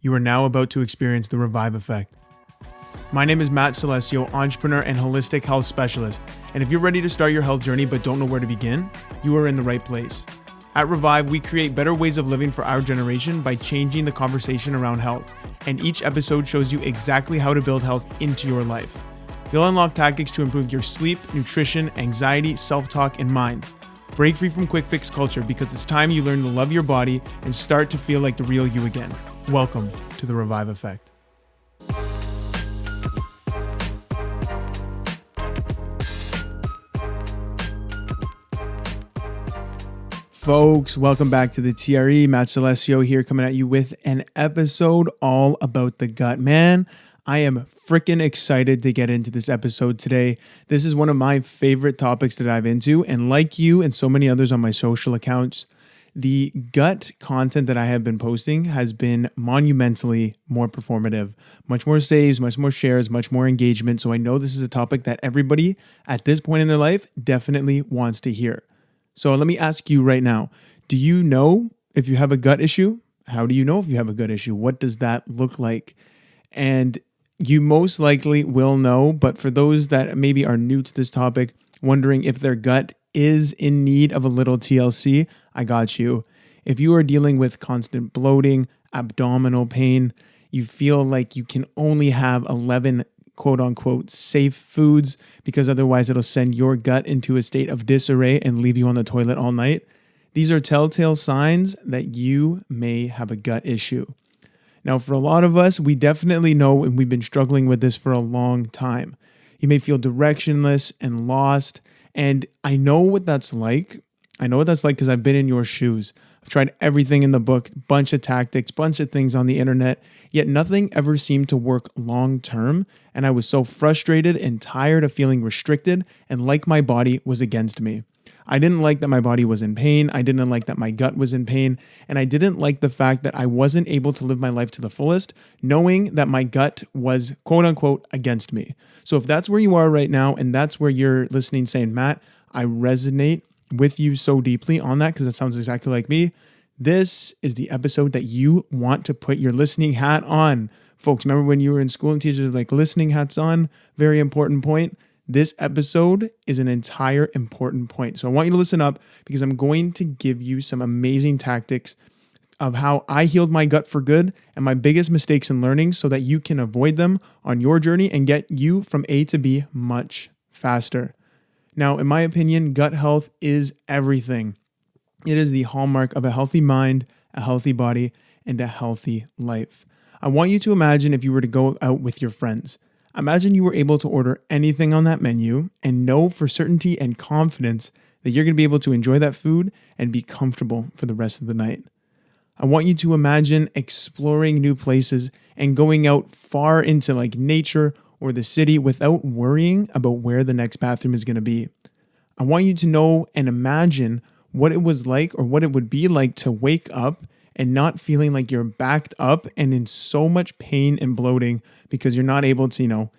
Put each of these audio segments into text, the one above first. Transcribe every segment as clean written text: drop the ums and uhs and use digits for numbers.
You are now about to experience the Revive Effect. My name is Matt Salesio, entrepreneur and holistic health specialist. And if you're ready to start your health journey but don't know where to begin, you are in the right place. At Revive, we create better ways of living for our generation by changing the conversation around health. And each episode shows you exactly how to build health into your life. You'll unlock tactics to improve your sleep, nutrition, anxiety, self-talk, and mind. Break free from quick fix culture because it's time you learn to love your body and start to feel like the real you again. Welcome to the Revive Effect. Folks, welcome back to the TRE. Matt Salesio here coming at you with an episode all about the gut. Man, I am freaking excited to get into this episode today. This is one of my favorite topics to dive into, and like you and so many others on my social accounts, the gut content that I have been posting has been monumentally more performative, much more saves, much more shares, much more engagement. So I know this is a topic that everybody at this point in their life definitely wants to hear. So let me ask you right now, do you know if you have a gut issue? How do you know if you have a gut issue? What does that look like? And you most likely will know, but for those that maybe are new to this topic, wondering if their gut is in need of a little TLC, I got you. If you are dealing with constant bloating, abdominal pain, you feel like you can only have 11 quote unquote safe foods because otherwise it'll send your gut into a state of disarray and leave you on the toilet all night. These are telltale signs that you may have a gut issue. Now, for a lot of us, we definitely know, and we've been struggling with this for a long time. You may feel directionless and lost. And I know what that's like. I know what that's like because I've been in your shoes. I've tried everything in the book, bunch of tactics, bunch of things on the internet, yet nothing ever seemed to work long term. And I was so frustrated and tired of feeling restricted and like my body was against me. I didn't like that my body was in pain. I didn't like that my gut was in pain. And I didn't like the fact that I wasn't able to live my life to the fullest, knowing that my gut was quote unquote against me. So if that's where you are right now, and that's where you're listening saying, Matt, I resonate with you so deeply on that because it sounds exactly like me. This is the episode that you want to put your listening hat on. Folks, remember when you were in school and teachers were like, listening hats on? Very important point. This episode is an entire important point. So I want you to listen up because I'm going to give you some amazing tactics of how I healed my gut for good and my biggest mistakes and learnings so that you can avoid them on your journey and get you from A to B much faster. Now, in my opinion, gut health is everything. It is the hallmark of a healthy mind, a healthy body, and a healthy life. I want you to imagine if you were to go out with your friends. Imagine you were able to order anything on that menu and know for certainty and confidence that you're going to be able to enjoy that food and be comfortable for the rest of the night. I want you to imagine exploring new places and going out far into like nature or the city without worrying about where the next bathroom is going to be. I want you to know and imagine what it was like or what it would be like to wake up and not feeling like you're backed up and in so much pain and bloating because you're not able to,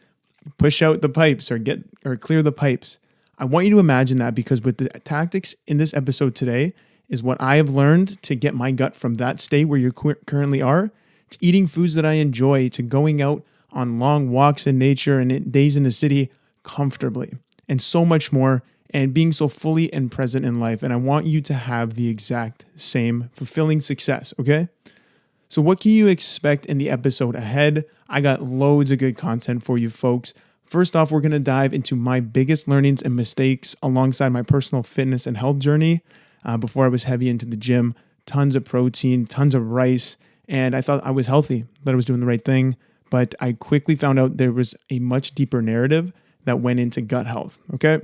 push out the pipes or clear the pipes. I want you to imagine that because with the tactics in this episode today is what I have learned to get my gut from that state where you currently are to eating foods that I enjoy, to going out on long walks in nature and days in the city comfortably, and so much more, and being so fully and present in life. And I want you to have the exact same fulfilling success, okay? So what can you expect in the episode ahead? I got loads of good content for you folks. First off, we're going to dive into my biggest learnings and mistakes alongside my personal fitness and health journey. Before I was heavy into the gym, tons of protein, tons of rice, and I thought I was healthy, that I was doing the right thing. But I quickly found out there was a much deeper narrative that went into gut health, okay?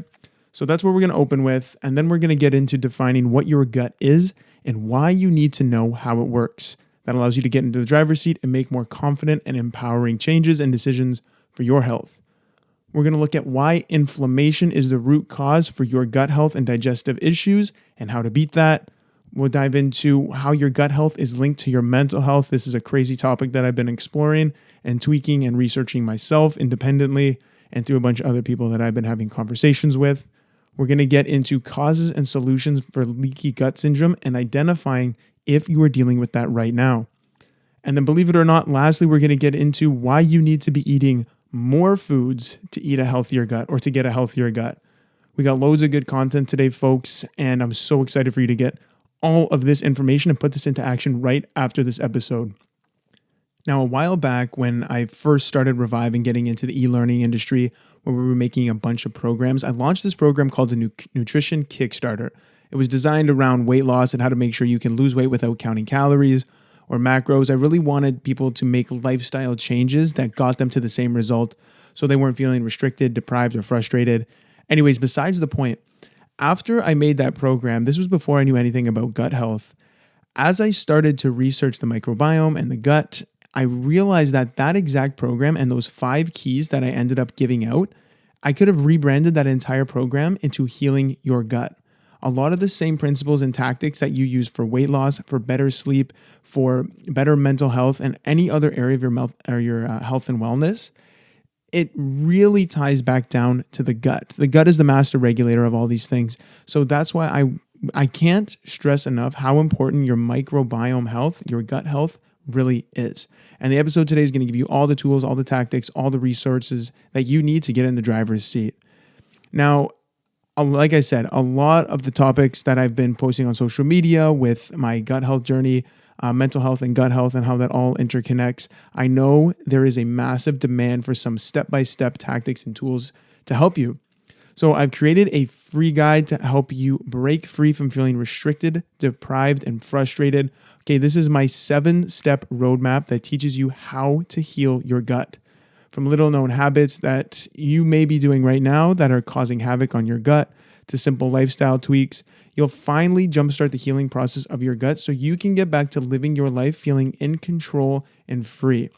So that's what we're going to open with, and then we're going to get into defining what your gut is and why you need to know how it works. That allows you to get into the driver's seat and make more confident and empowering changes and decisions for your health. We're going to look at why inflammation is the root cause for your gut health and digestive issues and how to beat that. We'll dive into how your gut health is linked to your mental health. This is a crazy topic that I've been exploring and tweaking and researching myself independently and through a bunch of other people that I've been having conversations with. We're going to get into causes and solutions for leaky gut syndrome and identifying if you are dealing with that right now. And then, believe it or not, lastly, we're going to get into why you need to be eating more foods to eat a healthier gut or to get a healthier gut. We got loads of good content today, folks, and I'm so excited for you to get all of this information and put this into action right after this episode. Now, a while back when I first started Revive and getting into the e-learning industry, where we were making a bunch of programs, I launched this program called the Nutrition Kickstarter. It was designed around weight loss and how to make sure you can lose weight without counting calories or macros. I really wanted people to make lifestyle changes that got them to the same result so they weren't feeling restricted, deprived, or frustrated. Anyways, besides the point, after I made that program, this was before I knew anything about gut health. As I started to research the microbiome and the gut, I realized that that exact program and those 5 keys that I ended up giving out, I could have rebranded that entire program into Healing Your Gut. A lot of the same principles and tactics that you use for weight loss, for better sleep, for better mental health, and any other area of your health and wellness, it really ties back down to the gut. The gut is the master regulator of all these things. So that's why I can't stress enough how important your microbiome health, your gut health, really is. And the episode today is going to give you all the tools, all the tactics, all the resources that you need to get in the driver's seat. Now, like I said, a lot of the topics that I've been posting on social media with my gut health journey, mental health and gut health and how that all interconnects, I know there is a massive demand for some step-by-step tactics and tools to help you. So I've created a free guide to help you break free from feeling restricted, deprived, and frustrated. Okay, this is my 7-step roadmap that teaches you how to heal your gut. From little known habits that you may be doing right now that are causing havoc on your gut to simple lifestyle tweaks, you'll finally jumpstart the healing process of your gut so you can get back to living your life feeling in control and free.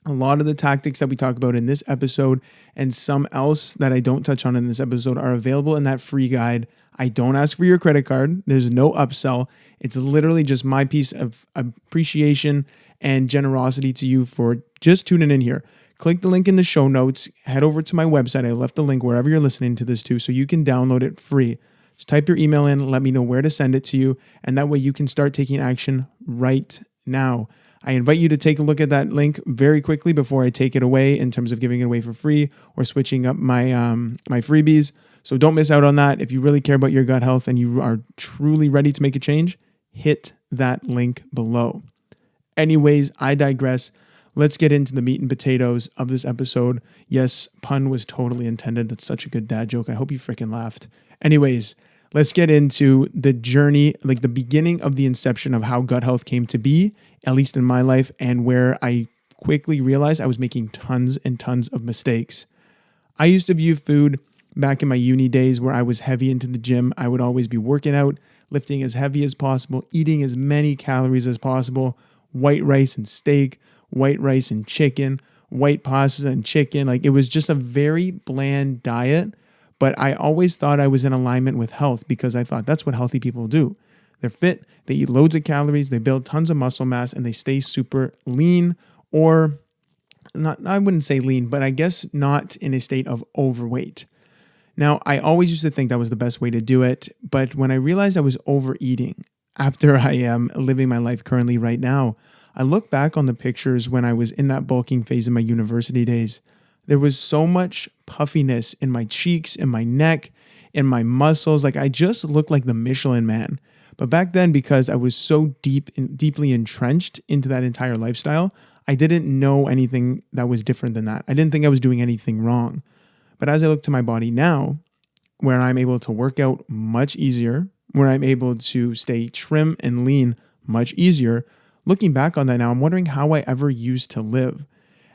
A lot of the tactics that we talk about in this episode and some else that I don't touch on in this episode are available in that free guide. I don't ask for your credit card. There's no upsell. It's literally just my piece of appreciation and generosity to you for just tuning in here. Click the link in the show notes. Head over to my website. I left the link wherever you're listening to this to so you can download it free. Just type your email in, let me know where to send it to you, and that way you can start taking action right now. I invite you to take a look at that link very quickly before I take it away in terms of giving it away for free or switching up my my freebies. So don't miss out on that. If you really care about your gut health and you are truly ready to make a change, hit that link below. Anyways, I digress. Let's get into the meat and potatoes of this episode. Yes, pun was totally intended. That's such a good dad joke. I hope you freaking laughed. Anyways, let's get into the journey, like the beginning of the inception of how gut health came to be, at least in my life, and where I quickly realized I was making tons and tons of mistakes. I used to view food back in my uni days where I was heavy into the gym. I would always be working out, lifting as heavy as possible, eating as many calories as possible, white rice and steak, white rice and chicken, white pasta and chicken. Like it was just a very bland diet. But I always thought I was in alignment with health because I thought that's what healthy people do. They're fit, they eat loads of calories, they build tons of muscle mass, and they stay super lean or not, I wouldn't say lean, but I guess not in a state of overweight. Now, I always used to think that was the best way to do it. But when I realized I was overeating after I am living my life currently right now, I look back on the pictures when I was in that bulking phase in my university days. There was so much puffiness in my cheeks, in my neck, in my muscles. Like I just looked like the Michelin Man. But back then, because I was so deeply entrenched into that entire lifestyle, I didn't know anything that was different than that. I didn't think I was doing anything wrong. But as I look to my body now, where I'm able to work out much easier, where I'm able to stay trim and lean much easier, looking back on that now, I'm wondering how I ever used to live.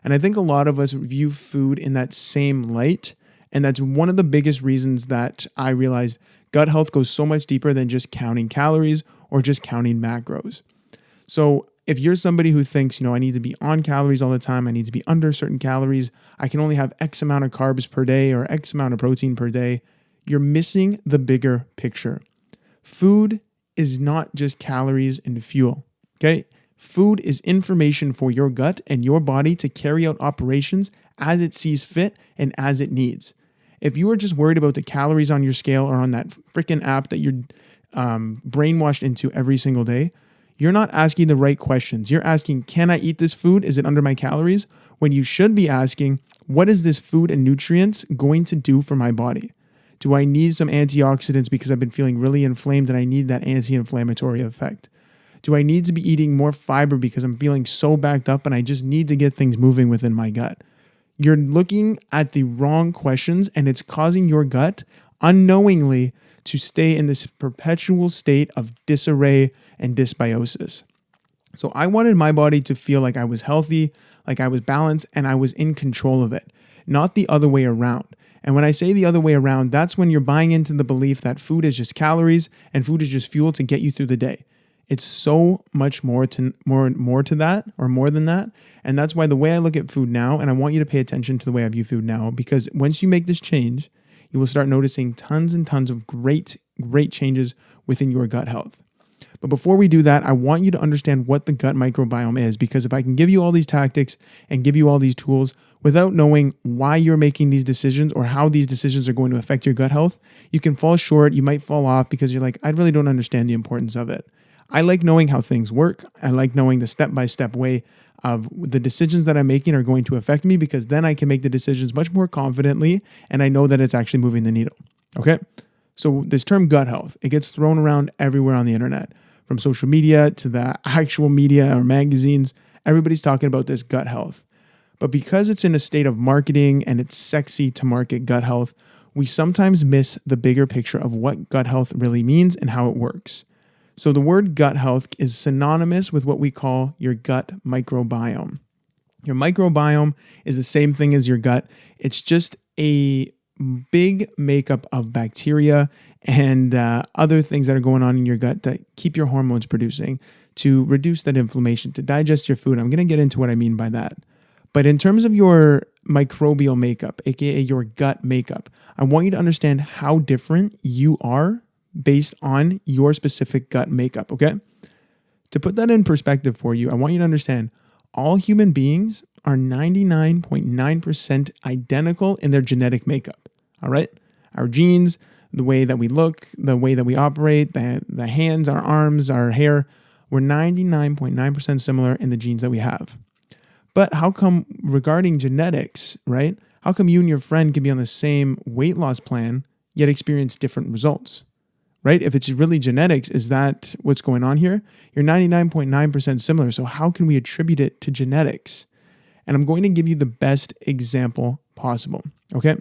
And I think a lot of us view food in that same light. And that's one of the biggest reasons that I realized gut health goes so much deeper than just counting calories or just counting macros. So if you're somebody who thinks, I need to be on calories all the time, I need to be under certain calories, I can only have X amount of carbs per day or X amount of protein per day, you're missing the bigger picture. Food is not just calories and fuel, okay? Food is information for your gut and your body to carry out operations as it sees fit and as it needs. If you are just worried about the calories on your scale or on that freaking app that you're brainwashed into every single day, you're not asking the right questions. You're asking, can I eat this food? Is it under my calories? When you should be asking, what is this food and nutrients going to do for my body? Do I need some antioxidants because I've been feeling really inflamed and I need that anti-inflammatory effect? Do I need to be eating more fiber because I'm feeling so backed up and I just need to get things moving within my gut? You're looking at the wrong questions and it's causing your gut unknowingly to stay in this perpetual state of disarray and dysbiosis. So I wanted my body to feel like I was healthy, like I was balanced, and I was in control of it, not the other way around. And when I say the other way around, that's when you're buying into the belief that food is just calories and food is just fuel to get you through the day. It's so much more to that, or more than that. And that's why the way I look at food now, and I want you to pay attention to the way I view food now, because once you make this change, you will start noticing tons and tons of great changes within your gut health. But before we do that, I want you to understand what the gut microbiome is, because if I can give you all these tactics and give you all these tools without knowing why you're making these decisions or how these decisions are going to affect your gut health, you can fall short. You might fall off because you're like, I really don't understand the importance of it. I like knowing how things work. I like knowing the step-by-step way of the decisions that I'm making are going to affect me, because then I can make the decisions much more confidently and I know that it's actually moving the needle. Okay? So this term gut health, it gets thrown around everywhere on the internet, from social media to the actual media or magazines. Everybody's talking about this gut health. But because it's in a state of marketing and it's sexy to market gut health, we sometimes miss the bigger picture of what gut health really means and how it works. So the word gut health is synonymous with what we call your gut microbiome. Your microbiome is the same thing as your gut. It's just a big makeup of bacteria and other things that are going on in your gut that keep your hormones producing, to reduce that inflammation, to digest your food. I'm going to get into what I mean by that. But in terms of your microbial makeup, aka your gut makeup, I want you to understand how different you are based on your specific gut makeup, okay? To put that in perspective for you, I want you to understand all human beings are 99.9% identical in their genetic makeup, all right? Our genes, the way that we look, the way that we operate, the hands, our arms, our hair, we're 99.9% similar in the genes that we have. But how come, regarding genetics, right? How come you and your friend can be on the same weight loss plan, yet experience different results? Right? If it's really genetics, is that what's going on here? You're 99.9% similar. So how can we attribute it to genetics? And I'm going to give you the best example possible. Okay.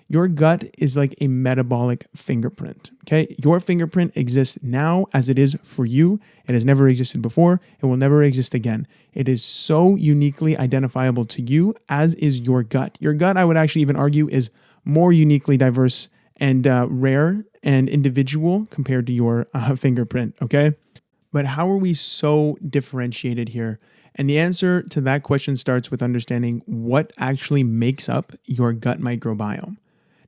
Your gut is like a metabolic fingerprint. Okay. Your fingerprint exists now as it is for you. It has never existed before. It will never exist again. It is so uniquely identifiable to you, as is your gut. Your gut, I would actually even argue, is more uniquely diverse and rare and individual compared to your fingerprint, okay? But how are we so differentiated here? And the answer to that question starts with understanding what actually makes up your gut microbiome.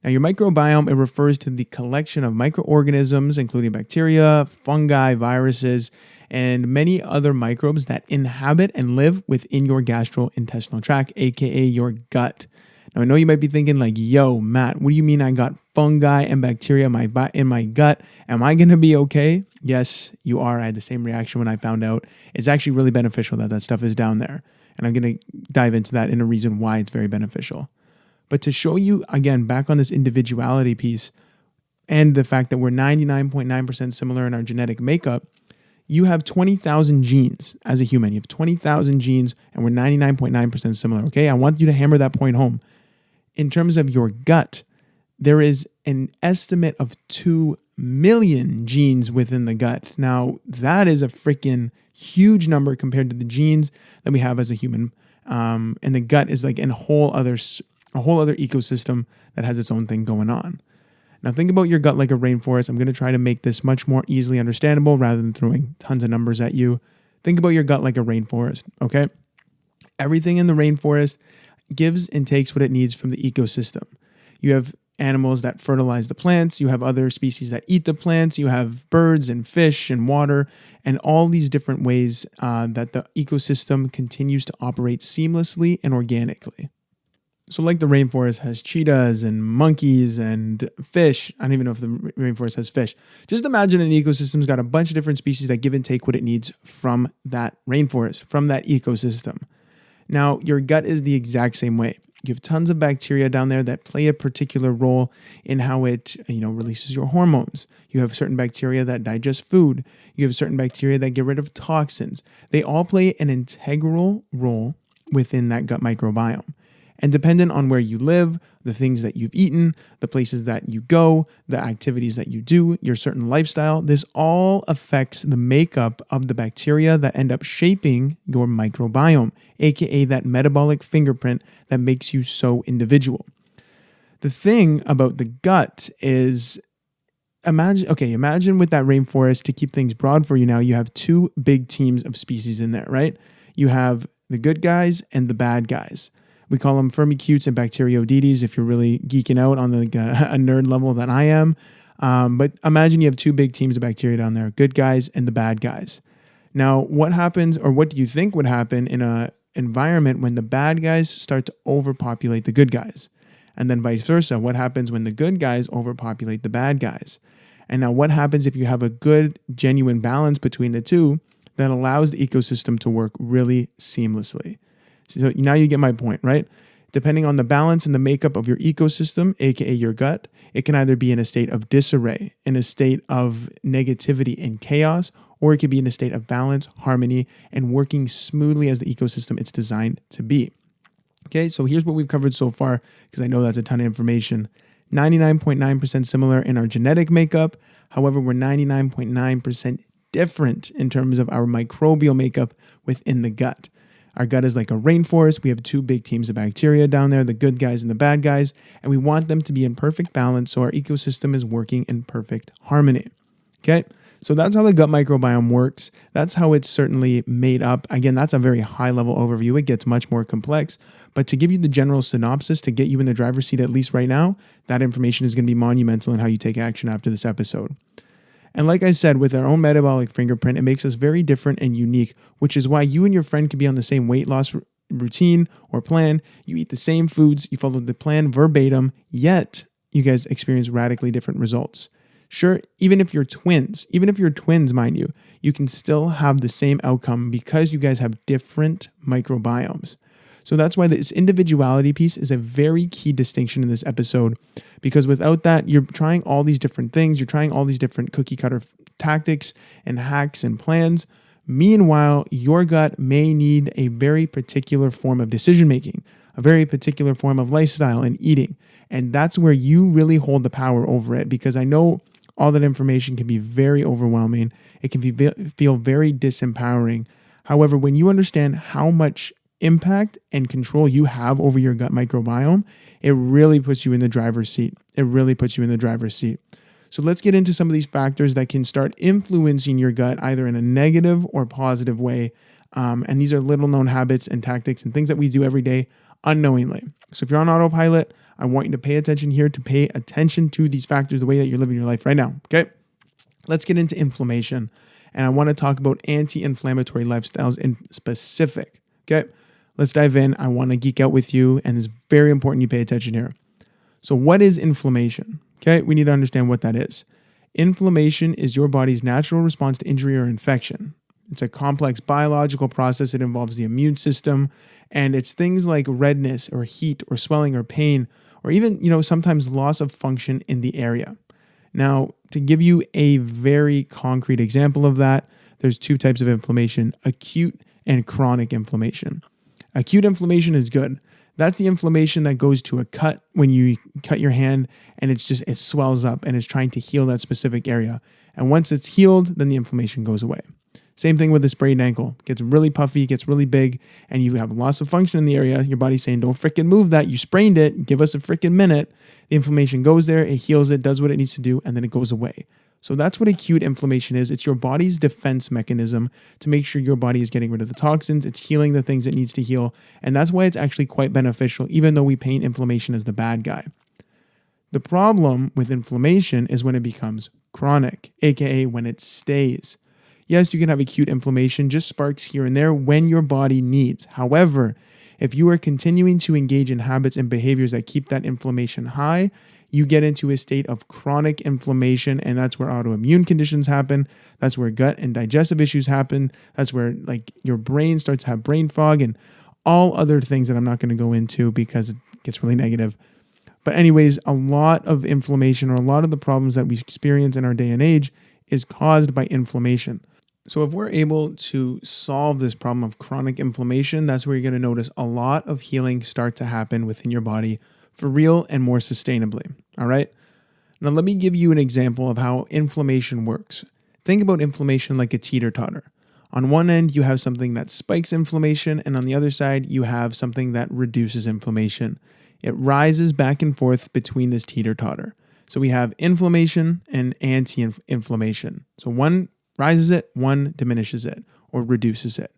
Now, your microbiome, it refers to the collection of microorganisms, including bacteria, fungi, viruses, and many other microbes that inhabit and live within your gastrointestinal tract, aka your gut. Now, I know you might be thinking like, yo, Matt, what do you mean I got fungi and bacteria in my gut? Am I going to be okay? Yes, you are. I had the same reaction when I found out. It's actually really beneficial that stuff is down there. And I'm going to dive into that in a reason why it's very beneficial. But to show you, again, back on this individuality piece and the fact that we're 99.9% similar in our genetic makeup, you have 20,000 genes as a human. You have 20,000 genes and we're 99.9% similar, okay? I want you to hammer that point home. In terms of your gut, there is an estimate of 2 million genes within the gut. Now, that is a freaking huge number compared to the genes that we have as a human. And the gut is like a whole other ecosystem that has its own thing going on. Now, think about your gut like a rainforest. I'm going to try to make this much more easily understandable rather than throwing tons of numbers at you. Think about your gut like a rainforest, okay? Everything in the rainforest gives and takes what it needs from the ecosystem. You have animals that fertilize the plants. You have other species that eat the plants. You have birds and fish and water and all these different ways that the ecosystem continues to operate seamlessly and organically. So like the rainforest has cheetahs and monkeys and fish. I don't even know if the rainforest has fish. Just imagine an ecosystem's got a bunch of different species that give and take what it needs from that rainforest, from that ecosystem. Now, your gut is the exact same way. You have tons of bacteria down there that play a particular role in how it, releases your hormones. You have certain bacteria that digest food. You have certain bacteria that get rid of toxins. They all play an integral role within that gut microbiome. And dependent on where you live, the things that you've eaten, the places that you go, the activities that you do, your certain lifestyle, this all affects the makeup of the bacteria that end up shaping your microbiome, aka that metabolic fingerprint that makes you so individual. The thing about the gut is, imagine with that rainforest, to keep things broad for you now, you have two big teams of species in there, right? You have the good guys and the bad guys. We call them Firmicutes and Bacteroidetes if you're really geeking out on a nerd level that I am. But imagine you have two big teams of bacteria down there, good guys and the bad guys. Now, what happens, or what do you think would happen in an environment when the bad guys start to overpopulate the good guys? And then vice versa, what happens when the good guys overpopulate the bad guys? And now what happens if you have a good, genuine balance between the two that allows the ecosystem to work really seamlessly? So now you get my point, right? Depending on the balance and the makeup of your ecosystem, aka your gut, it can either be in a state of disarray, in a state of negativity and chaos, or it could be in a state of balance, harmony, and working smoothly as the ecosystem it's designed to be. Okay, so here's what we've covered so far, because I know that's a ton of information. 99.9% similar in our genetic makeup. However, we're 99.9% different in terms of our microbial makeup within the gut. Our gut is like a rainforest. We have two big teams of bacteria down there, the good guys and the bad guys, and we want them to be in perfect balance so our ecosystem is working in perfect harmony. Okay, so that's how the gut microbiome works. That's how it's certainly made up. Again, that's a very high level overview. It gets much more complex, but to give you the general synopsis, to get you in the driver's seat at least right now, that information is going to be monumental in how you take action after this episode. And like I said, with our own metabolic fingerprint, it makes us very different and unique, which is why you and your friend can be on the same weight loss routine or plan. You eat the same foods, you follow the plan verbatim, yet you guys experience radically different results. Sure, even if you're twins, mind you, you can still have the same outcome because you guys have different microbiomes. So that's why this individuality piece is a very key distinction in this episode, because without that, you're trying all these different things. You're trying all these different cookie cutter tactics and hacks and plans. Meanwhile, your gut may need a very particular form of decision making, a very particular form of lifestyle and eating. And that's where you really hold the power over it, because I know all that information can be very overwhelming. It can feel very disempowering. However, when you understand how much impact and control you have over your gut microbiome, it really puts you in the driver's seat. So let's get into some of these factors that can start influencing your gut either in a negative or positive way. And these are little known habits and tactics and things that we do every day unknowingly. So if you're on autopilot, I want you to pay attention here, to pay attention to these factors, the way that you're living your life right now. Okay, let's get into inflammation. And I want to talk about anti-inflammatory lifestyles in specific. Okay, let's dive in. I want to geek out with you, and it's very important you pay attention here. So what is inflammation? Okay, we need to understand what that is. Inflammation is your body's natural response to injury or infection. It's a complex biological process. It involves the immune system, and it's things like redness or heat or swelling or pain, or even, sometimes loss of function in the area. Now, to give you a very concrete example of that, there's two types of inflammation: acute and chronic inflammation. Acute inflammation is good. That's the inflammation that goes to a cut when you cut your hand, and it swells up and is trying to heal that specific area. And once it's healed, then the inflammation goes away. Same thing with a sprained ankle. It gets really puffy, gets really big, and you have loss of function in the area. Your body's saying, don't freaking move that. You sprained it. Give us a freaking minute. The inflammation goes there, it heals it, does what it needs to do, and then it goes away. So that's what acute inflammation is. It's your body's defense mechanism to make sure your body is getting rid of the toxins. It's healing the things it needs to heal. And that's why it's actually quite beneficial, even though we paint inflammation as the bad guy. The problem with inflammation is when it becomes chronic, aka when it stays. Yes, you can have acute inflammation, just sparks here and there when your body needs. However, If you are continuing to engage in habits and behaviors that keep that inflammation high, you get into a state of chronic inflammation, and that's where autoimmune conditions happen. That's where gut and digestive issues happen. That's where like your brain starts to have brain fog and all other things that I'm not going to go into because it gets really negative. But anyways, a lot of inflammation, or a lot of the problems that we experience in our day and age, is caused by inflammation. So if we're able to solve this problem of chronic inflammation, that's where you're going to notice a lot of healing start to happen within your body for real and more sustainably. All right. Now, let me give you an example of how inflammation works. Think about inflammation like a teeter-totter. On one end, you have something that spikes inflammation, and on the other side, you have something that reduces inflammation. It rises back and forth between this teeter-totter. So we have inflammation and anti-inflammation. So one rises it, one diminishes it or reduces it.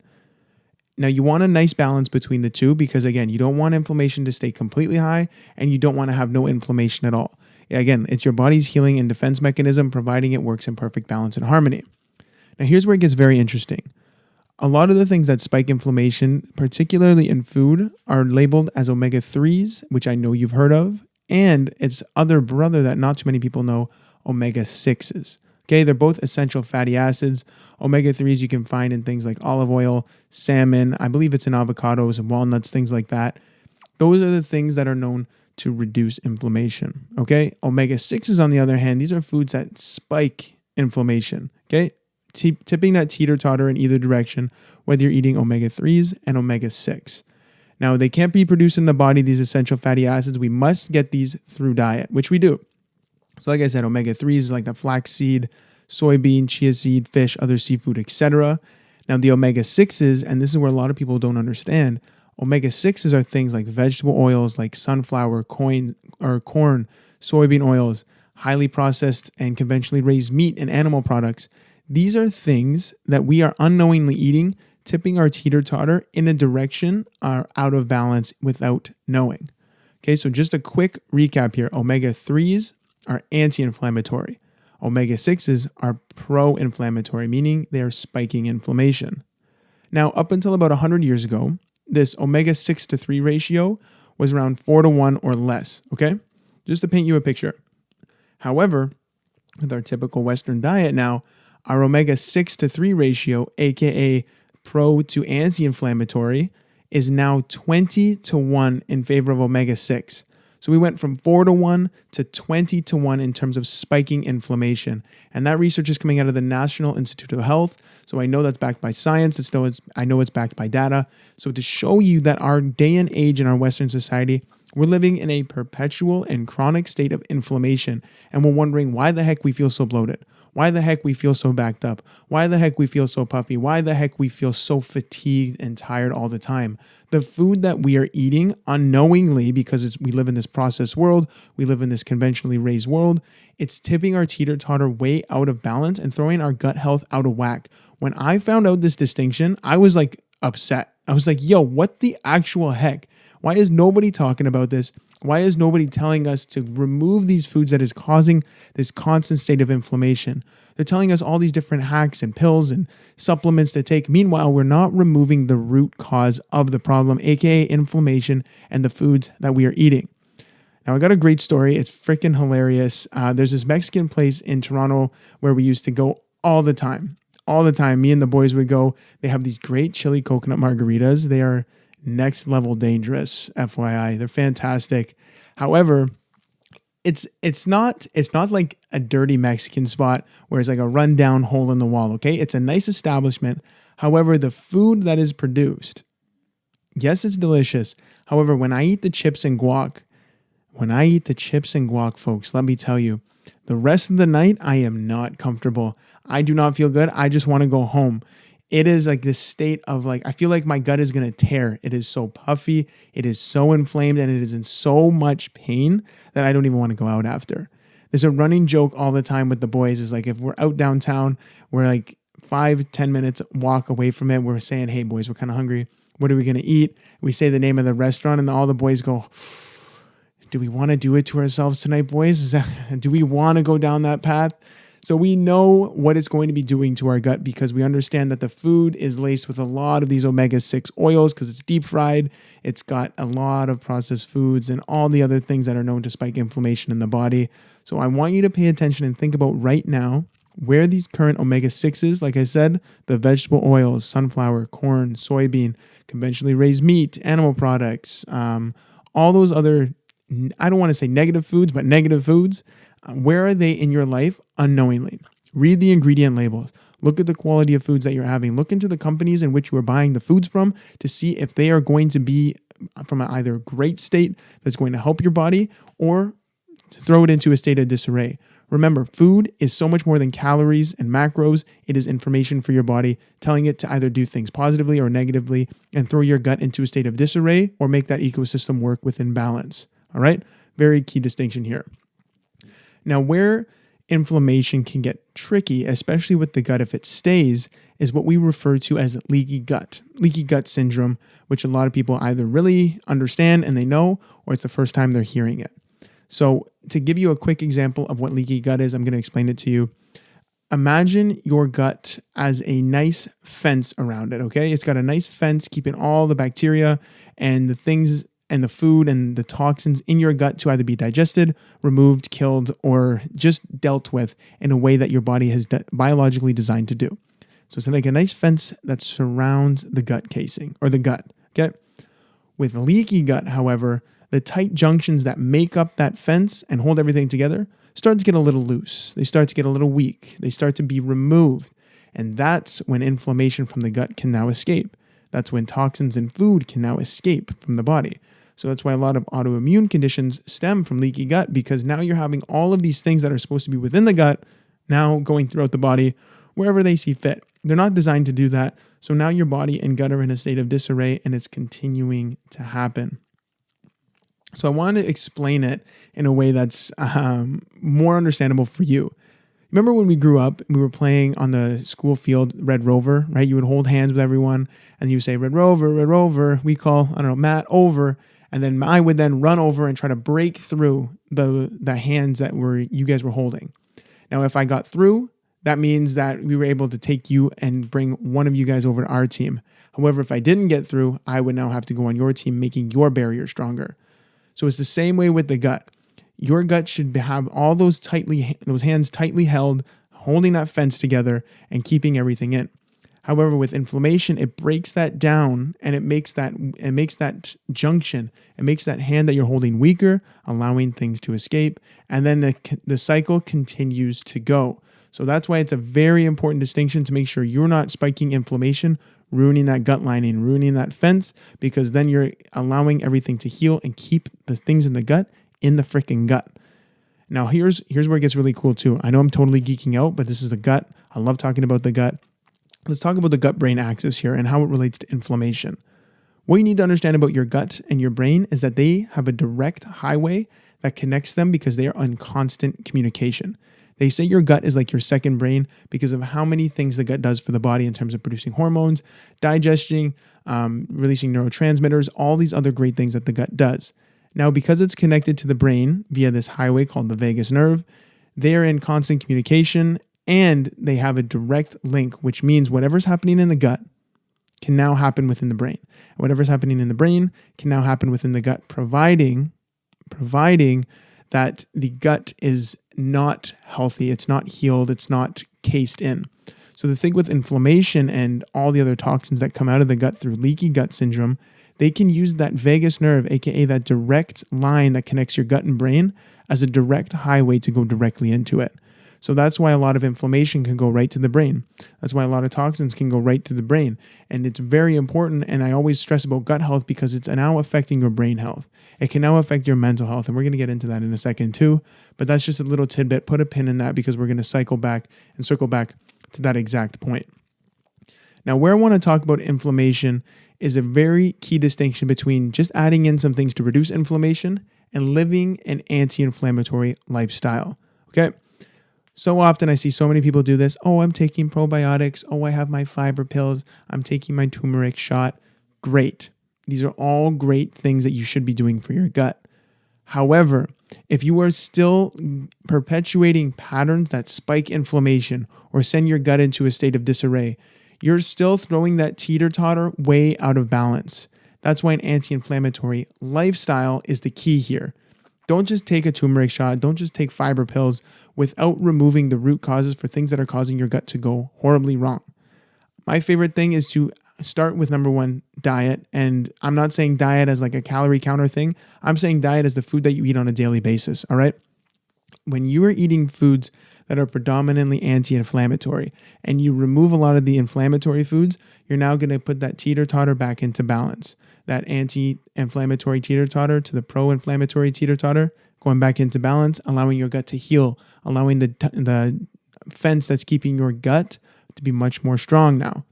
Now you want a nice balance between the two because again, you don't want inflammation to stay completely high and you don't want to have no inflammation at all. Again, it's your body's healing and defense mechanism providing it works in perfect balance and harmony. Now here's where it gets very interesting. A lot of the things that spike inflammation, particularly in food, are labeled as omega-3s, which I know you've heard of, and its other brother that not too many people know, omega-6s. Okay, they're both essential fatty acids. Omega-3s you can find in things like olive oil, salmon, I believe it's in avocados and walnuts, things like that. Those are the things that are known to reduce inflammation. Okay, omega-6s on the other hand, these are foods that spike inflammation. Okay, tipping that teeter-totter in either direction, whether you're eating omega-3s and omega-6. Now, they can't be produced in the body, these essential fatty acids. We must get these through diet, which we do. So like I said, omega-3s is like the flaxseed, soybean, chia seed, fish, other seafood, etc. Now, the omega-6s, and this is where a lot of people don't understand, omega-6s are things like vegetable oils like sunflower, corn, soybean oils, highly processed and conventionally raised meat and animal products. These are things that we are unknowingly eating, tipping our teeter-totter in a direction are out of balance without knowing. Okay, so just a quick recap here. Omega-3s are anti-inflammatory. Omega-6s are pro-inflammatory, meaning they are spiking inflammation. Now, up until about 100 years ago, this omega-6 to 3 ratio was around 4 to 1 or less, okay? Just to paint you a picture. However, with our typical Western diet now, our omega-6 to 3 ratio, aka pro to anti-inflammatory, is now 20 to 1 in favor of omega-6. So we went from 4 to 1 to 20 to 1 in terms of spiking inflammation. And that research is coming out of the National Institute of Health. So I know that's backed by science. I know it's backed by data. So to show you that our day and age in our Western society, we're living in a perpetual and chronic state of inflammation. And we're wondering why the heck we feel so bloated. Why the heck we feel so backed up? Why the heck we feel so puffy? Why the heck we feel so fatigued and tired all the time? The food that we are eating unknowingly, because we live in this processed world, we live in this conventionally raised world, it's tipping our teeter-totter way out of balance and throwing our gut health out of whack. When I found out this distinction, I was like upset. I was like, yo, what the actual heck? Why is nobody talking about this? Why is nobody telling us to remove these foods that is causing this constant state of inflammation? They're telling us all these different hacks and pills and supplements to take. Meanwhile, we're not removing the root cause of the problem, aka inflammation and the foods that we are eating. Now, I got a great story. It's freaking hilarious. There's this Mexican place in Toronto where we used to go all the time. All the time. Me and the boys would go. They have these great chili coconut margaritas. They are next level dangerous, FYI. They're fantastic. However, it's not like a dirty Mexican spot where it's like a rundown hole in the wall, okay? It's a nice establishment. However, the food that is produced, yes, it's delicious. However, when I eat the chips and guac, folks, let me tell you, the rest of the night, I am not comfortable. I do not feel good. I just want to go home. It is like this state of like, I feel like my gut is going to tear. It is so puffy. It is so inflamed and it is in so much pain that I don't even want to go out after. There's a running joke all the time with the boys is like, if we're out downtown, we're like 5-10 minutes walk away from it. We're saying, hey boys, we're kind of hungry. What are we going to eat? We say the name of the restaurant and all the boys go, do we want to do it to ourselves tonight, boys? Do we want to go down that path? So we know what it's going to be doing to our gut because we understand that the food is laced with a lot of these omega-6 oils because it's deep fried. It's got a lot of processed foods and all the other things that are known to spike inflammation in the body. So I want you to pay attention and think about right now where these current omega-6s, like I said, the vegetable oils, sunflower, corn, soybean, conventionally raised meat, animal products, all those other, I don't want to say negative foods, but negative foods, where are they in your life unknowingly? Read the ingredient labels. Look at the quality of foods that you're having. Look into the companies in which you are buying the foods from to see if they are going to be from either a great state that's going to help your body or throw it into a state of disarray. Remember, food is so much more than calories and macros. It is information for your body, telling it to either do things positively or negatively and throw your gut into a state of disarray or make that ecosystem work within balance. All right? Very key distinction here. Now, where inflammation can get tricky, especially with the gut if it stays, is what we refer to as leaky gut syndrome, which a lot of people either really understand and they know, or it's the first time they're hearing it. So to give you a quick example of what leaky gut is, I'm going to explain it to you. Imagine your gut as a nice fence around it, okay? It's got a nice fence keeping all the bacteria and the things and the food and the toxins in your gut to either be digested, removed, killed, or just dealt with in a way that your body has biologically designed to do. So it's like a nice fence that surrounds the gut casing or the gut, okay? With leaky gut, however, the tight junctions that make up that fence and hold everything together start to get a little loose. They start to get a little weak. They start to be removed. And that's when inflammation from the gut can now escape. That's when toxins in food can now escape from the body. So that's why a lot of autoimmune conditions stem from leaky gut, because now you're having all of these things that are supposed to be within the gut now going throughout the body wherever they see fit. They're not designed to do that. So now your body and gut are in a state of disarray and it's continuing to happen. So I want to explain it in a way that's more understandable for you. Remember when we grew up, we were playing on the school field, Red Rover, right? You would hold hands with everyone and you would say, Red Rover. We call, Matt over. And then I would then run over and try to break through the hands that you guys were holding. Now, if I got through, that means that we were able to take you and bring one of you guys over to our team. However, if I didn't get through, I would now have to go on your team, making your barrier stronger. So it's the same way with the gut. Your gut should have all those hands tightly held, holding that fence together and keeping everything in. However, with inflammation, it breaks that down and it makes that junction, it makes that hand that you're holding weaker, allowing things to escape, and then the cycle continues to go. So that's why it's a very important distinction to make sure you're not spiking inflammation, ruining that gut lining, ruining that fence, because then you're allowing everything to heal and keep the things in the gut in the freaking gut. Now, here's where it gets really cool too. I know I'm totally geeking out, but this is the gut. I love talking about the gut. Let's talk about the gut-brain axis here and how it relates to inflammation. What you need to understand about your gut and your brain is that they have a direct highway that connects them because they are in constant communication. They say your gut is like your second brain because of how many things the gut does for the body in terms of producing hormones, digesting, releasing neurotransmitters, all these other great things that the gut does. Now, because it's connected to the brain via this highway called the vagus nerve, they are in constant communication and they have a direct link, which means whatever's happening in the gut can now happen within the brain. Whatever's happening in the brain can now happen within the gut, providing that the gut is not healthy, it's not healed, it's not cased in. So the thing with inflammation and all the other toxins that come out of the gut through leaky gut syndrome, they can use that vagus nerve, aka that direct line that connects your gut and brain, as a direct highway to go directly into it. So that's why a lot of inflammation can go right to the brain. That's why a lot of toxins can go right to the brain. And it's very important, and I always stress about gut health because it's now affecting your brain health. It can now affect your mental health, and we're going to get into that in a second too. But that's just a little tidbit. Put a pin in that because we're going to circle back to that exact point. Now, where I want to talk about inflammation is a very key distinction between just adding in some things to reduce inflammation and living an anti-inflammatory lifestyle. Okay? So often I see so many people do this. Oh, I'm taking probiotics. Oh, I have my fiber pills. I'm taking my turmeric shot. Great. These are all great things that you should be doing for your gut. However, If you are still perpetuating patterns that spike inflammation or send your gut into a state of disarray, you're still throwing that teeter-totter way out of balance. That's why an anti-inflammatory lifestyle is the key here. Don't just take a turmeric shot. Don't just take fiber pills without removing the root causes for things that are causing your gut to go horribly wrong. My favorite thing is to start with number one, diet. And I'm not saying diet as like a calorie counter thing. I'm saying diet as the food that you eat on a daily basis. All right. When you are eating foods that are predominantly anti-inflammatory and you remove a lot of the inflammatory foods, you're now going to put that teeter-totter back into balance. That anti-inflammatory teeter-totter to the pro-inflammatory teeter-totter, going back into balance, allowing your gut to heal, allowing the fence that's keeping your gut to be much more strong now.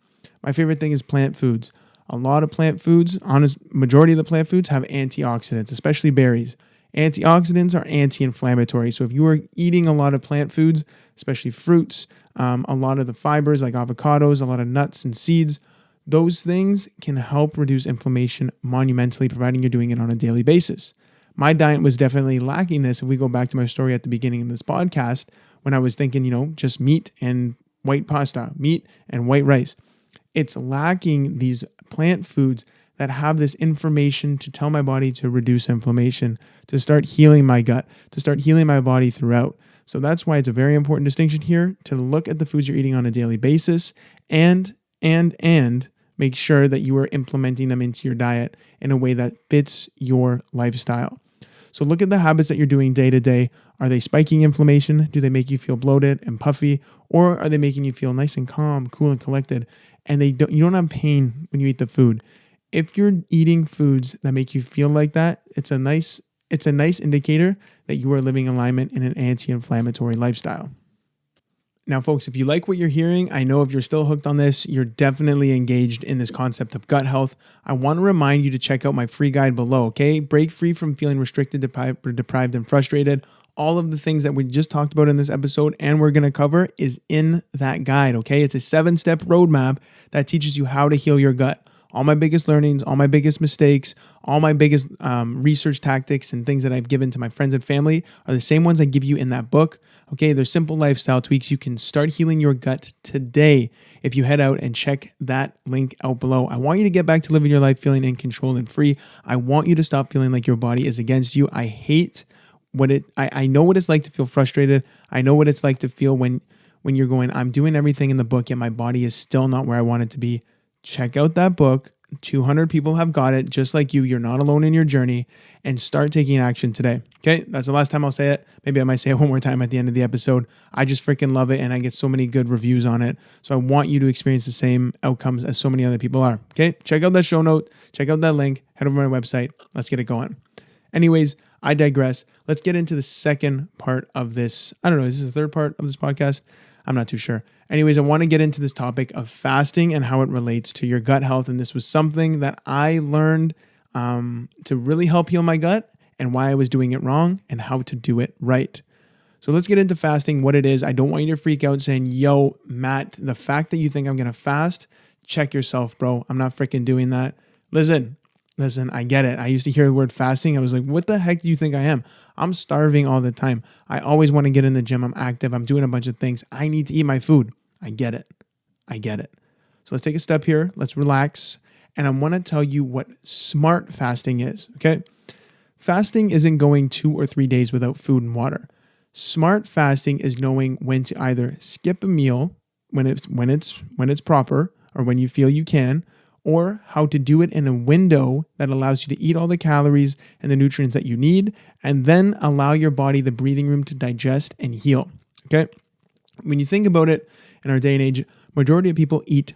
My favorite thing is plant foods. A lot of plant foods, honest majority of the plant foods have antioxidants, especially berries. Antioxidants are anti-inflammatory. So if you are eating a lot of plant foods, especially fruits, a lot of the fibers like avocados, a lot of nuts and seeds, those things can help reduce inflammation monumentally, providing you're doing it on a daily basis. My diet was definitely lacking this. If we go back to my story at the beginning of this podcast, when I was thinking, just meat and white pasta, meat and white rice. It's lacking these plant foods that have this information to tell my body to reduce inflammation, to start healing my gut, to start healing my body throughout. So that's why it's a very important distinction here to look at the foods you're eating on a daily basis and make sure that you are implementing them into your diet in a way that fits your lifestyle. So look at the habits that you're doing day to day. Are they spiking inflammation? Do they make you feel bloated and puffy? Or are they making you feel nice and calm, cool and collected? And you don't have pain when you eat the food. If you're eating foods that make you feel like that, it's a nice indicator that you are living in alignment in an anti-inflammatory lifestyle. Now, folks, if you like what you're hearing, I know if you're still hooked on this, you're definitely engaged in this concept of gut health. I want to remind you to check out my free guide below, okay? Break free from feeling restricted, deprived, and frustrated. All of the things that we just talked about in this episode and we're going to cover is in that guide, okay? It's a 7-step roadmap that teaches you how to heal your gut. All my biggest learnings, all my biggest mistakes, all my biggest research tactics and things that I've given to my friends and family are the same ones I give you in that book. Okay, they're simple lifestyle tweaks. You can start healing your gut today if you head out and check that link out below. I want you to get back to living your life feeling in control and free. I want you to stop feeling like your body is against you. I know what it's like to feel frustrated. I know what it's like to feel when you're going, I'm doing everything in the book, yet my body is still not where I want it to be. Check out that book. 200 people have got it just like you. You're not alone in your journey, and start taking action today. Okay. That's the last time I'll say it. Maybe I might say it one more time at the end of the episode. I just freaking love it. And I get so many good reviews on it. So I want you to experience the same outcomes as so many other people are. Okay. Check out that show note. Check out that link. Head over to my website. Let's get it going. Anyways, I digress. Let's get into the second part of this. I don't know. Is this the third part of this podcast? I'm not too sure. Anyways, I want to get into this topic of fasting and how it relates to your gut health. And this was something that I learned to really help heal my gut and why I was doing it wrong and how to do it right. So let's get into fasting, what it is. I don't want you to freak out saying, yo, Matt, the fact that you think I'm going to fast, check yourself, bro. I'm not freaking doing that. Listen, I get it. I used to hear the word fasting. I was like, what the heck do you think I am? I'm starving all the time. I always want to get in the gym. I'm active. I'm doing a bunch of things. I need to eat my food. I get it. So let's take a step here. Let's relax. And I want to tell you what smart fasting is, okay? Fasting isn't going 2 or 3 days without food and water. Smart fasting is knowing when to either skip a meal when it's proper or when you feel you can, or how to do it in a window that allows you to eat all the calories and the nutrients that you need, and then allow your body the breathing room to digest and heal, okay? When you think about it, in our day and age, majority of people eat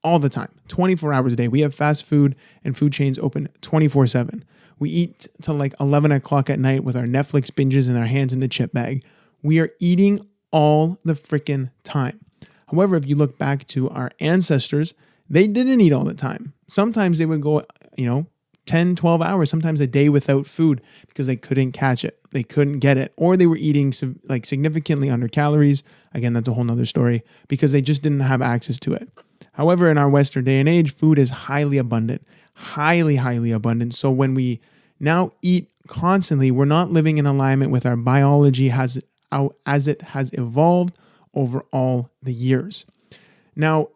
all the time, 24 hours a day. We have fast food and food chains open 24/7. We eat till like 11 o'clock at night with our Netflix binges and our hands in the chip bag. We are eating all the freaking time. However, if you look back to our ancestors, they didn't eat all the time. Sometimes they would go, 10, 12 hours, sometimes a day without food because they couldn't catch it. They couldn't get it. Or they were eating significantly under calories. Again, that's a whole nother story because they just didn't have access to it. However, in our Western day and age, food is highly abundant, highly abundant. So when we Now eat constantly. We're not living in alignment with our biology as it has evolved over all the years. Now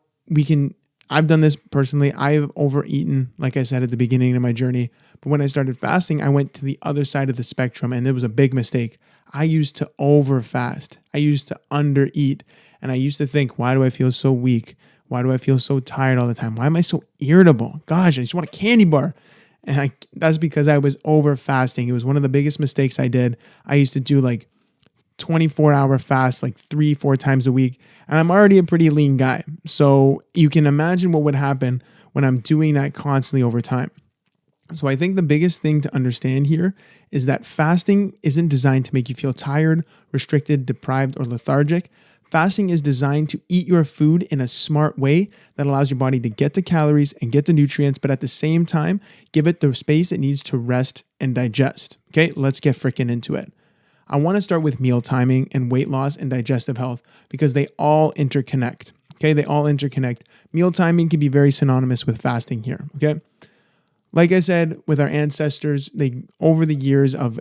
I've done this personally. I've overeaten, like I said at the beginning of my journey. But when I started fasting, I went to the other side of the spectrum, and it was a big mistake. I used to overfast. I used to undereat. And I used to think, why do I feel so weak? Why do I feel so tired all the time? Why am I so irritable? Gosh, I just want a candy bar. And that's because I was over fasting. It was one of the biggest mistakes I did. I used to do like 24-hour fast, like 3-4 times a week. And I'm already a pretty lean guy. So you can imagine what would happen when I'm doing that constantly over time. So I think the biggest thing to understand here is that fasting isn't designed to make you feel tired, restricted, deprived, or lethargic. Fasting is designed to eat your food in a smart way that allows your body to get the calories and get the nutrients, but at the same time, give it the space it needs to rest and digest. Okay, let's get freaking into it. I want to start with meal timing and weight loss and digestive health because they all interconnect. Okay, they all interconnect. Meal timing can be very synonymous with fasting here. Okay. Like I said, with our ancestors, they over the years of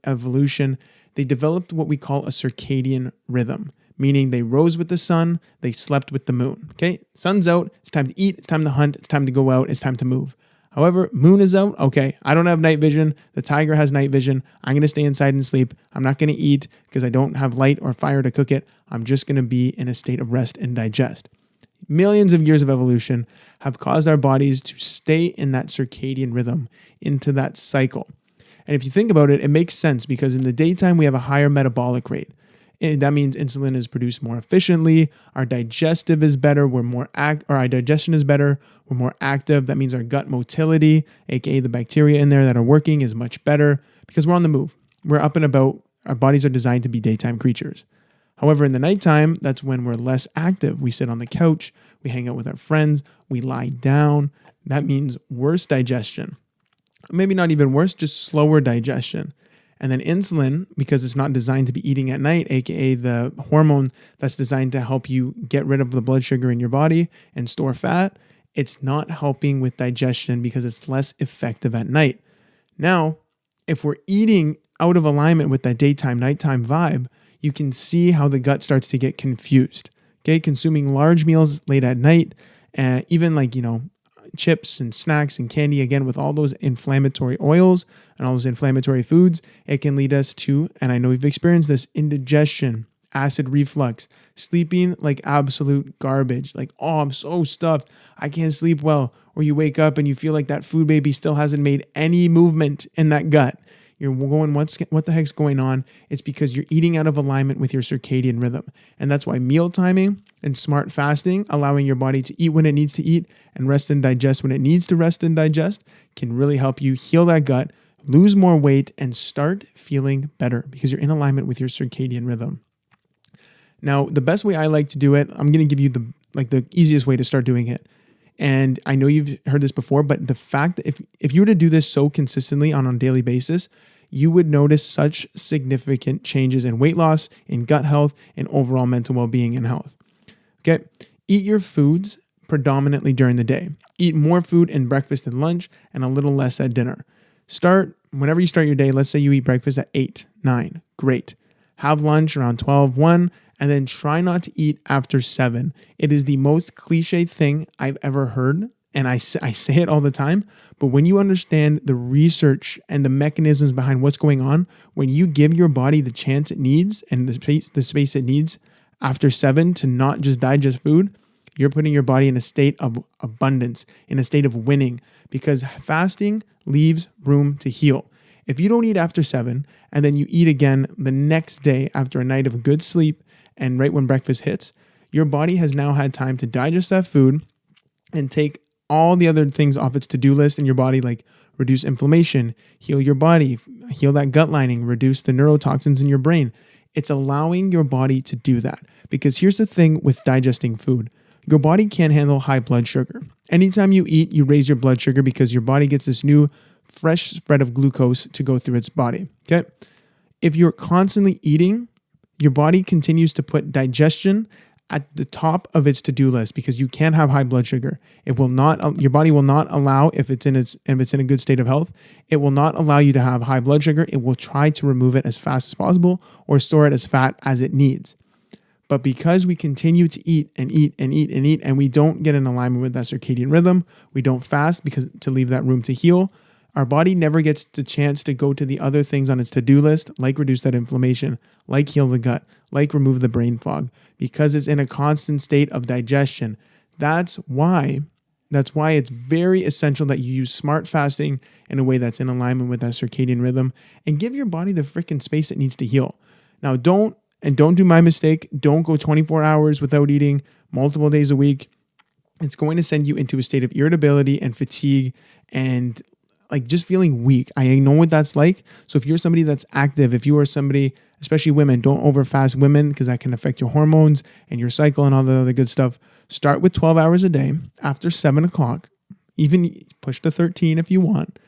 evolution, they developed what we call a circadian rhythm, meaning they rose with the sun, they slept with the moon. Okay, sun's out, it's time to eat, it's time to hunt, it's time to go out, it's time to move. However, moon is out. Okay, I don't have night vision. The tiger has night vision. I'm going to stay inside and sleep. I'm not going to eat because I don't have light or fire to cook it. I'm just going to be in a state of rest and digest. Millions of years of evolution have caused our bodies to stay in that circadian rhythm, into that cycle. And if you think about it, it makes sense because in the daytime, we have a higher metabolic rate. And that means insulin is produced more efficiently. Our digestive is better. Our digestion is better. We're more active. That means our gut motility, aka the bacteria in there that are working, is much better because we're on the move. We're up and about. Our bodies are designed to be daytime creatures. However, in the nighttime, that's when we're less active. We sit on the couch. We hang out with our friends. We lie down. That means worse digestion. Maybe not even worse, just slower digestion. And then insulin, because it's not designed to be eating at night, aka the hormone that's designed to help you get rid of the blood sugar in your body and store fat, it's not helping with digestion because it's less effective at night. Now, if we're eating out of alignment with that daytime, nighttime vibe, you can see how the gut starts to get confused. Okay, consuming large meals late at night, even like, chips and snacks and candy, again, with all those inflammatory oils and all those inflammatory foods, it can lead us to, and I know you've experienced this, indigestion, acid reflux, sleeping like absolute garbage. Like, oh, I'm so stuffed, I can't sleep well. Or you wake up and you feel like that food baby still hasn't made any movement in that gut. You're going, what the heck's going on? It's because you're eating out of alignment with your circadian rhythm. And that's why meal timing and smart fasting, allowing your body to eat when it needs to eat and rest and digest when it needs to rest and digest, can really help you heal that gut, lose more weight, and start feeling better because you're in alignment with your circadian rhythm. Now, the best way I like to do it, I'm going to give you the easiest way to start doing it. And I know you've heard this before, but the fact that if you were to do this so consistently on a daily basis, you would notice such significant changes in weight loss, in gut health, and overall mental well-being and health. Okay, eat your foods predominantly during the day. Eat more food in breakfast and lunch and a little less at dinner. Whenever you start your day, let's say you eat breakfast at 8, 9, great. Have lunch around 12, 1, and then try not to eat after 7. It is the most cliche thing I've ever heard, and I say it all the time, but when you understand the research and the mechanisms behind what's going on, when you give your body the chance it needs and the space it needs after 7 to not just digest food, you're putting your body in a state of abundance, in a state of winning, because fasting leaves room to heal. If you don't eat after 7 and then you eat again the next day after a night of good sleep and right when breakfast hits, your body has now had time to digest that food and take all the other things off its to-do list in your body, like reduce inflammation, heal your body, heal that gut lining, reduce the neurotoxins in your brain. It's allowing your body to do that. Because here's the thing with digesting food. Your body can't handle high blood sugar. Anytime you eat, you raise your blood sugar because your body gets this new fresh spread of glucose to go through its body. Okay? If you're constantly eating, your body continues to put digestion at the top of its to-do list because you can't have high blood sugar. It will not, your body will not allow, if it's in a good state of health, it will not allow you to have high blood sugar. It will try to remove it as fast as possible or store it as fat as it needs. But because we continue to eat and eat and eat and eat, and we don't get in alignment with that circadian rhythm, we don't fast because to leave that room to heal, our body never gets the chance to go to the other things on its to-do list, like reduce that inflammation, like heal the gut, like remove the brain fog, because it's in a constant state of digestion. That's why it's very essential that you use smart fasting in a way that's in alignment with that circadian rhythm and give your body the freaking space it needs to heal. Now, don't do my mistake. Don't go 24 hours without eating multiple days a week. It's going to send you into a state of irritability and fatigue and like just feeling weak. I know what that's like. So if you're somebody that's active, if you are somebody, especially women, don't overfast women because that can affect your hormones and your cycle and all the other good stuff. Start with 12 hours a day after 7 o'clock, even push to 13 if you want.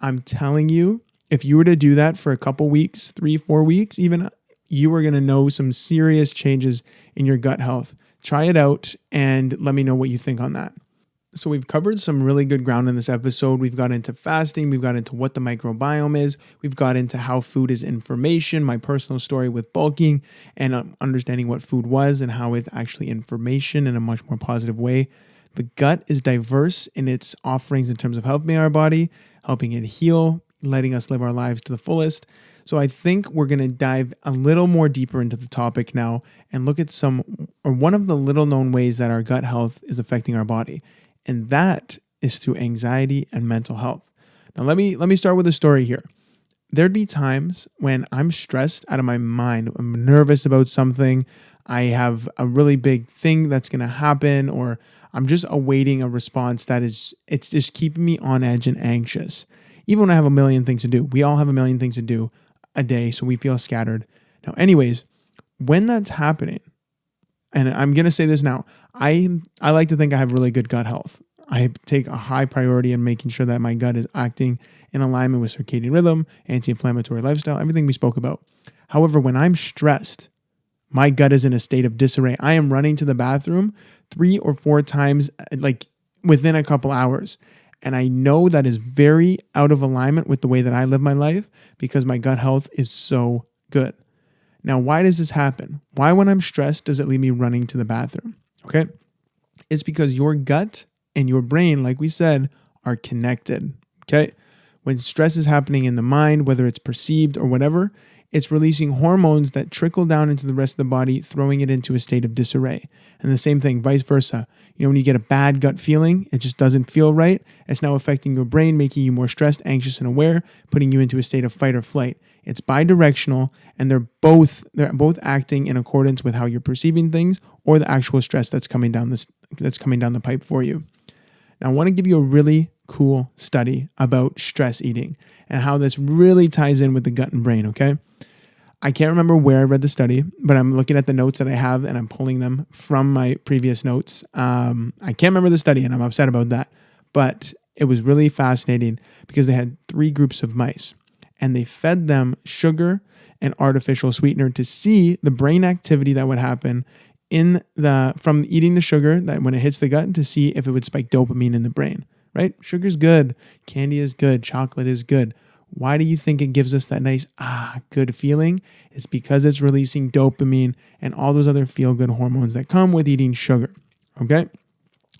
I'm telling you, if you were to do that for a couple weeks, 3-4 weeks, even, you are going to know some serious changes in your gut health. Try it out and let me know what you think on that. So we've covered some really good ground in this episode. We've got into fasting. We've got into what the microbiome is. We've got into how food is information, my personal story with bulking, and understanding what food was and how it's actually information in a much more positive way. The gut is diverse in its offerings in terms of helping our body, helping it heal, letting us live our lives to the fullest. So I think we're going to dive a little more deeper into the topic now and look at one of the little known ways that our gut health is affecting our body. And that is through anxiety and mental health. Now, let me start with a story here. There'd be times when I'm stressed out of my mind. I'm nervous about something. I have a really big thing that's going to happen, or I'm just awaiting a response it's just keeping me on edge and anxious. Even when I have a million things to do. We all have a million things to do a day, so we feel scattered. Now, anyways, when that's happening, and I'm going to say this now, I like to think I have really good gut health. I take a high priority in making sure that my gut is acting in alignment with circadian rhythm, anti-inflammatory lifestyle, everything we spoke about. However, when I'm stressed, my gut is in a state of disarray. I am running to the bathroom 3 or 4 times, like within a couple hours. And I know that is very out of alignment with the way that I live my life because my gut health is so good. Now, why does this happen? Why, when I'm stressed, does it leave me running to the bathroom? Okay. It's because your gut and your brain, like we said, are connected. Okay. When stress is happening in the mind, whether it's perceived or whatever, it's releasing hormones that trickle down into the rest of the body, throwing it into a state of disarray. And the same thing, vice versa. You know, when you get a bad gut feeling, it just doesn't feel right. It's now affecting your brain, making you more stressed, anxious, and aware, putting you into a state of fight or flight. It's bidirectional, and they're both acting in accordance with how you're perceiving things or the actual stress that's coming down the pipe for you. Now, I want to give you a really cool study about stress eating and how this really ties in with the gut and brain, okay? I can't remember where I read the study, but I'm looking at the notes that I have and I'm pulling them from my previous notes. I can't remember the study and I'm upset about that, but it was really fascinating because they had 3 groups of mice and they fed them sugar and artificial sweetener to see the brain activity that would happen from eating the sugar, that when it hits the gut, to see if it would spike dopamine in the brain, right? Sugar's good. Candy is good. Chocolate is good. Why do you think it gives us that nice, good feeling? It's because it's releasing dopamine and all those other feel-good hormones that come with eating sugar, okay?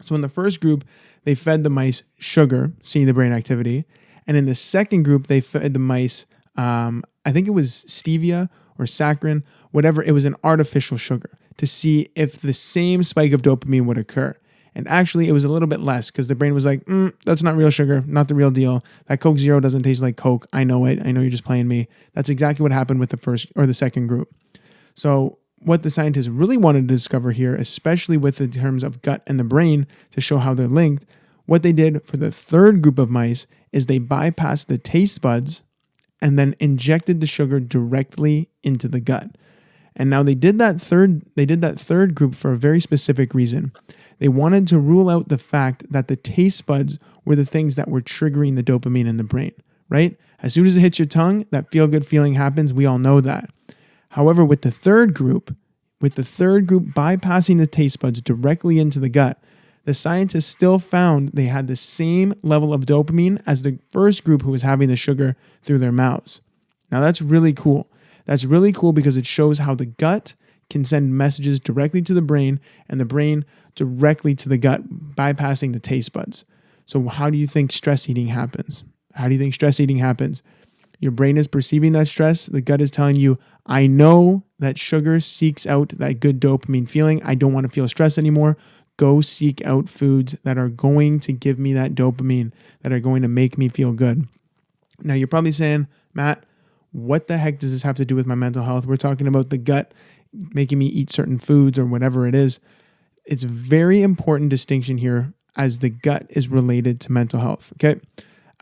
So in the first group, they fed the mice sugar, seeing the brain activity. And in the second group, they fed the mice, I think it was stevia or saccharin, whatever. It was an artificial sugar to see if the same spike of dopamine would occur. And actually, it was a little bit less because the brain was like, that's not real sugar, not the real deal. That Coke Zero doesn't taste like Coke. I know it. I know you're just playing me. That's exactly what happened with the first or the second group. So what the scientists really wanted to discover here, especially with the terms of gut and the brain to show how they're linked, what they did for the third group of mice is they bypassed the taste buds and then injected the sugar directly into the gut. And now they did that third group for a very specific reason. They wanted to rule out the fact that the taste buds were the things that were triggering the dopamine in the brain, right? As soon as it hits your tongue, that feel-good feeling happens. We all know that. However, with the third group, With the third group bypassing the taste buds directly into the gut, the scientists still found they had the same level of dopamine as the first group who was having the sugar through their mouths. Now that's really cool. That's really cool because it shows how the gut can send messages directly to the brain and the brain directly to the gut, bypassing the taste buds. So how do you think stress eating happens? How do you think stress eating happens? Your brain is perceiving that stress. The gut is telling you, I know that sugar seeks out that good dopamine feeling. I don't want to feel stress anymore. Go seek out foods that are going to give me that dopamine, that are going to make me feel good. Now you're probably saying, Matt, what the heck does this have to do with my mental health? We're talking about the gut making me eat certain foods or whatever it is. It's a very important distinction here as the gut is related to mental health, okay?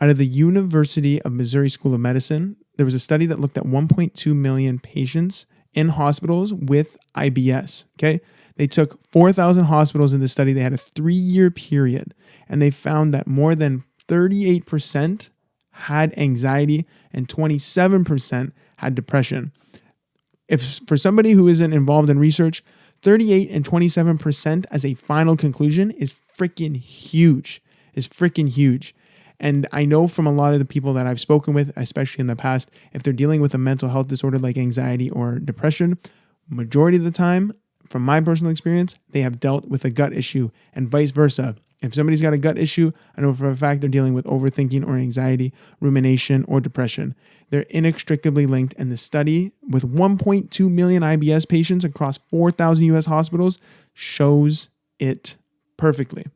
Out of the University of Missouri School of Medicine, there was a study that looked at 1.2 million patients in hospitals with IBS, okay? They took 4,000 hospitals in this study. They had a 3-year period, and they found that more than 38% had anxiety and 27% had depression. If for somebody who isn't involved in research, 38 and 27% as a final conclusion is freaking huge. And I know from a lot of the people that I've spoken with, especially in the past, if they're dealing with a mental health disorder like anxiety or depression, majority of the time, from my personal experience, they have dealt with a gut issue and vice versa. If somebody's got a gut issue, I know for a fact they're dealing with overthinking or anxiety, rumination, or depression. They're inextricably linked, and the study with 1.2 million IBS patients across 4,000 US hospitals shows it perfectly.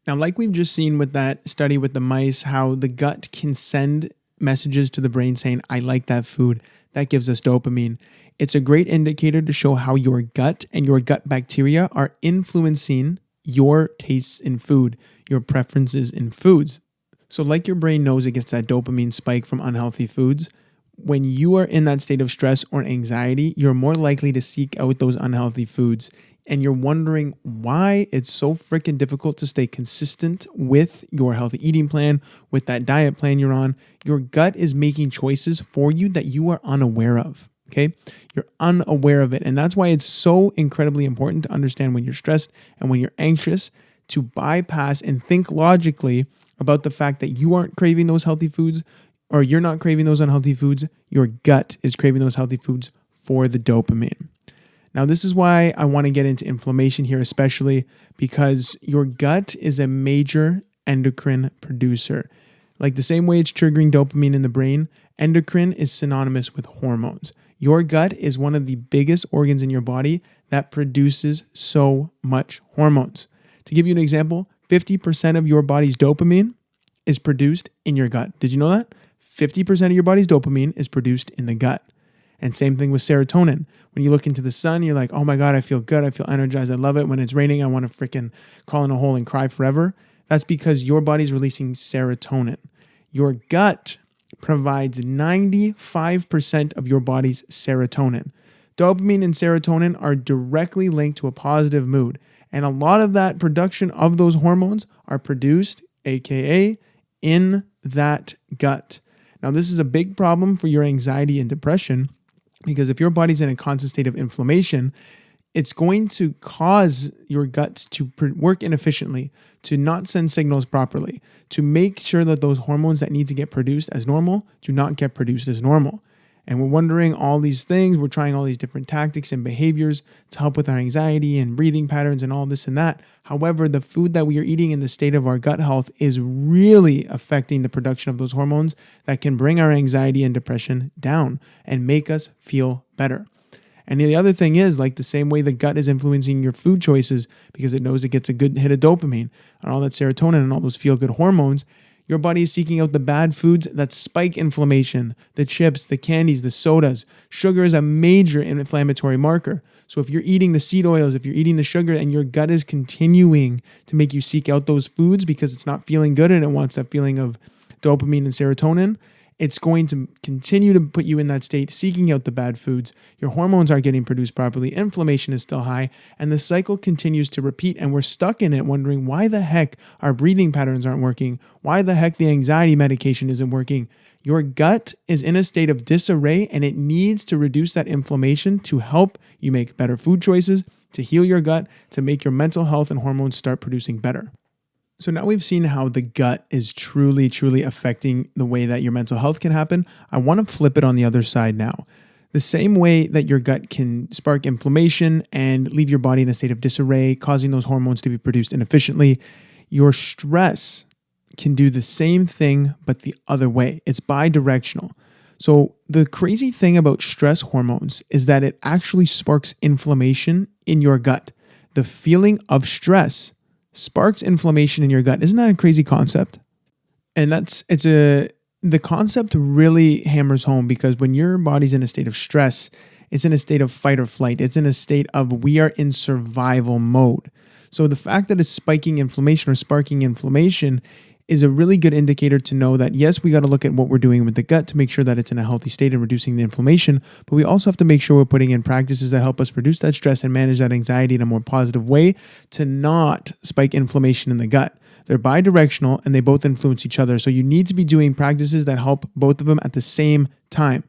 Now, like we've just seen with that study with the mice, how the gut can send messages to the brain saying, I like that food. That gives us dopamine. It's a great indicator to show how your gut and your gut bacteria are influencing your tastes in food, your preferences in foods. So like your brain knows it gets that dopamine spike from unhealthy foods, when you are in that state of stress or anxiety, you're more likely to seek out those unhealthy foods. And you're wondering why it's so freaking difficult to stay consistent with your healthy eating plan, with that diet plan you're on. Your gut is making choices for you that you are unaware of. Okay, you're unaware of it. And that's why it's so incredibly important to understand when you're stressed and when you're anxious to bypass and think logically about the fact that you aren't craving those healthy foods or you're not craving those unhealthy foods. Your gut is craving those healthy foods for the dopamine. Now, this is why I want to get into inflammation here, especially because your gut is a major endocrine producer. Like the same way it's triggering dopamine in the brain, endocrine is synonymous with hormones. Your gut is one of the biggest organs in your body that produces so much hormones. To give you an example, 50% of your body's dopamine is produced in your gut. Did you know that? 50% of your body's dopamine is produced in the gut. And same thing with serotonin. When you look into the sun, you're like, oh my God, I feel good. I feel energized. I love it. When it's raining, I want to freaking crawl in a hole and cry forever. That's because your body's releasing serotonin. Your gut provides 95% of your body's serotonin. Dopamine and serotonin are directly linked to a positive mood. And a lot of that production of those hormones are produced, aka in that gut. Now, this is a big problem for your anxiety and depression because if your body's in a constant state of inflammation, it's going to cause your guts to work inefficiently, to not send signals properly, to make sure that those hormones that need to get produced as normal do not get produced as normal. And we're wondering all these things. We're trying all these different tactics and behaviors to help with our anxiety and breathing patterns and all this and that. However, the food that we are eating in the state of our gut health is really affecting the production of those hormones that can bring our anxiety and depression down and make us feel better. And the other thing is, like the same way the gut is influencing your food choices because it knows it gets a good hit of dopamine and all that serotonin and all those feel-good hormones, your body is seeking out the bad foods that spike inflammation, the chips, the candies, the sodas. Sugar is a major inflammatory marker. So if you're eating the seed oils, if you're eating the sugar and your gut is continuing to make you seek out those foods because it's not feeling good and it wants that feeling of dopamine and serotonin, it's going to continue to put you in that state, seeking out the bad foods. Your hormones aren't getting produced properly. Inflammation is still high, and the cycle continues to repeat. And we're stuck in it wondering why the heck our breathing patterns aren't working, why the heck the anxiety medication isn't working. Your gut is in a state of disarray, and it needs to reduce that inflammation to help you make better food choices, to heal your gut, to make your mental health and hormones start producing better. So now we've seen how the gut is truly, truly affecting the way that your mental health can happen. I want to flip it on the other side now. The same way that your gut can spark inflammation and leave your body in a state of disarray, causing those hormones to be produced inefficiently, your stress can do the same thing, but the other way. It's bi-directional. So the crazy thing about stress hormones is that it actually sparks inflammation in your gut. The feeling of stress sparks inflammation in your gut. Isn't that a crazy concept? And the concept really hammers home because when your body's in a state of stress, it's in a state of fight or flight. It's in a state of we are in survival mode. So the fact that it's spiking inflammation or sparking inflammation is a really good indicator to know that, yes, we got to look at what we're doing with the gut to make sure that it's in a healthy state and reducing the inflammation, but we also have to make sure we're putting in practices that help us reduce that stress and manage that anxiety in a more positive way to not spike inflammation in the gut. They're bi-directional and they both influence each other. So you need to be doing practices that help both of them at the same time.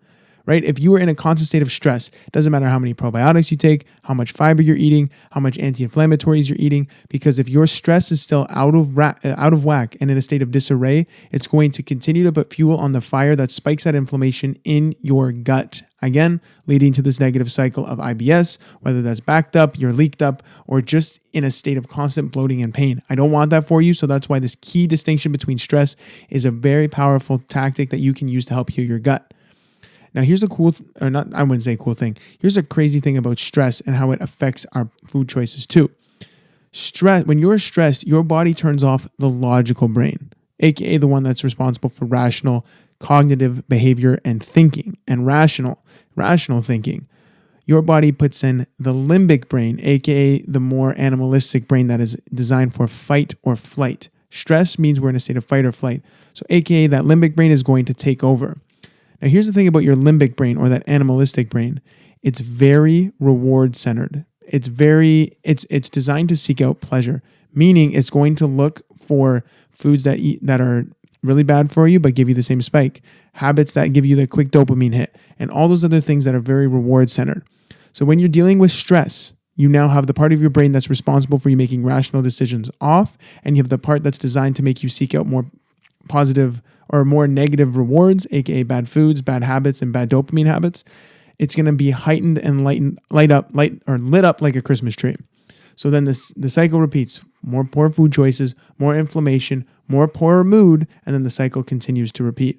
Right? If you are in a constant state of stress, it doesn't matter how many probiotics you take, how much fiber you're eating, how much anti-inflammatories you're eating, because if your stress is still out of whack and in a state of disarray, it's going to continue to put fuel on the fire that spikes that inflammation in your gut. Again, leading to this negative cycle of IBS, whether that's backed up, you're leaked up, or just in a state of constant bloating and pain. I don't want that for you. So that's why this key distinction between stress is a very powerful tactic that you can use to help heal your gut. Now, here's a I wouldn't say cool thing. Here's a crazy thing about stress and how it affects our food choices too. Stress, when you're stressed, your body turns off the logical brain, aka the one that's responsible for rational, cognitive behavior and thinking, and rational thinking. Your body puts in the limbic brain, aka the more animalistic brain that is designed for fight or flight. Stress means we're in a state of fight or flight. So, aka that limbic brain is going to take over. Now, here's the thing about your limbic brain or that animalistic brain. It's very reward centered. It's designed to seek out pleasure, meaning it's going to look for foods that are really bad for you, but give you the same spike, habits that give you the quick dopamine hit, and all those other things that are very reward centered. So when you're dealing with stress, you now have the part of your brain that's responsible for you making rational decisions off, and you have the part that's designed to make you seek out more positive or more negative rewards, aka bad foods, bad habits, and bad dopamine habits. It's going to be heightened and lit up like a Christmas tree. So then the cycle repeats: more poor food choices, more inflammation, more poor mood, and then the cycle continues to repeat.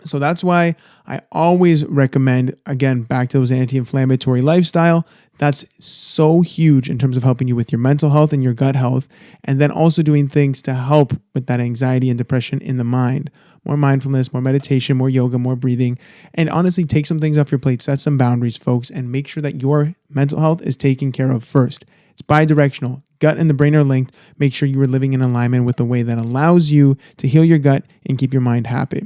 So that's why I always recommend, again, back to those anti-inflammatory lifestyle. That's so huge in terms of helping you with your mental health and your gut health, and then also doing things to help with that anxiety and depression in the mind. More mindfulness, more meditation, more yoga, more breathing, and honestly, take some things off your plate, set some boundaries, folks, and make sure that your mental health is taken care of first. It's bi-directional. Gut and the brain are linked. Make sure you are living in alignment with the way that allows you to heal your gut and keep your mind happy.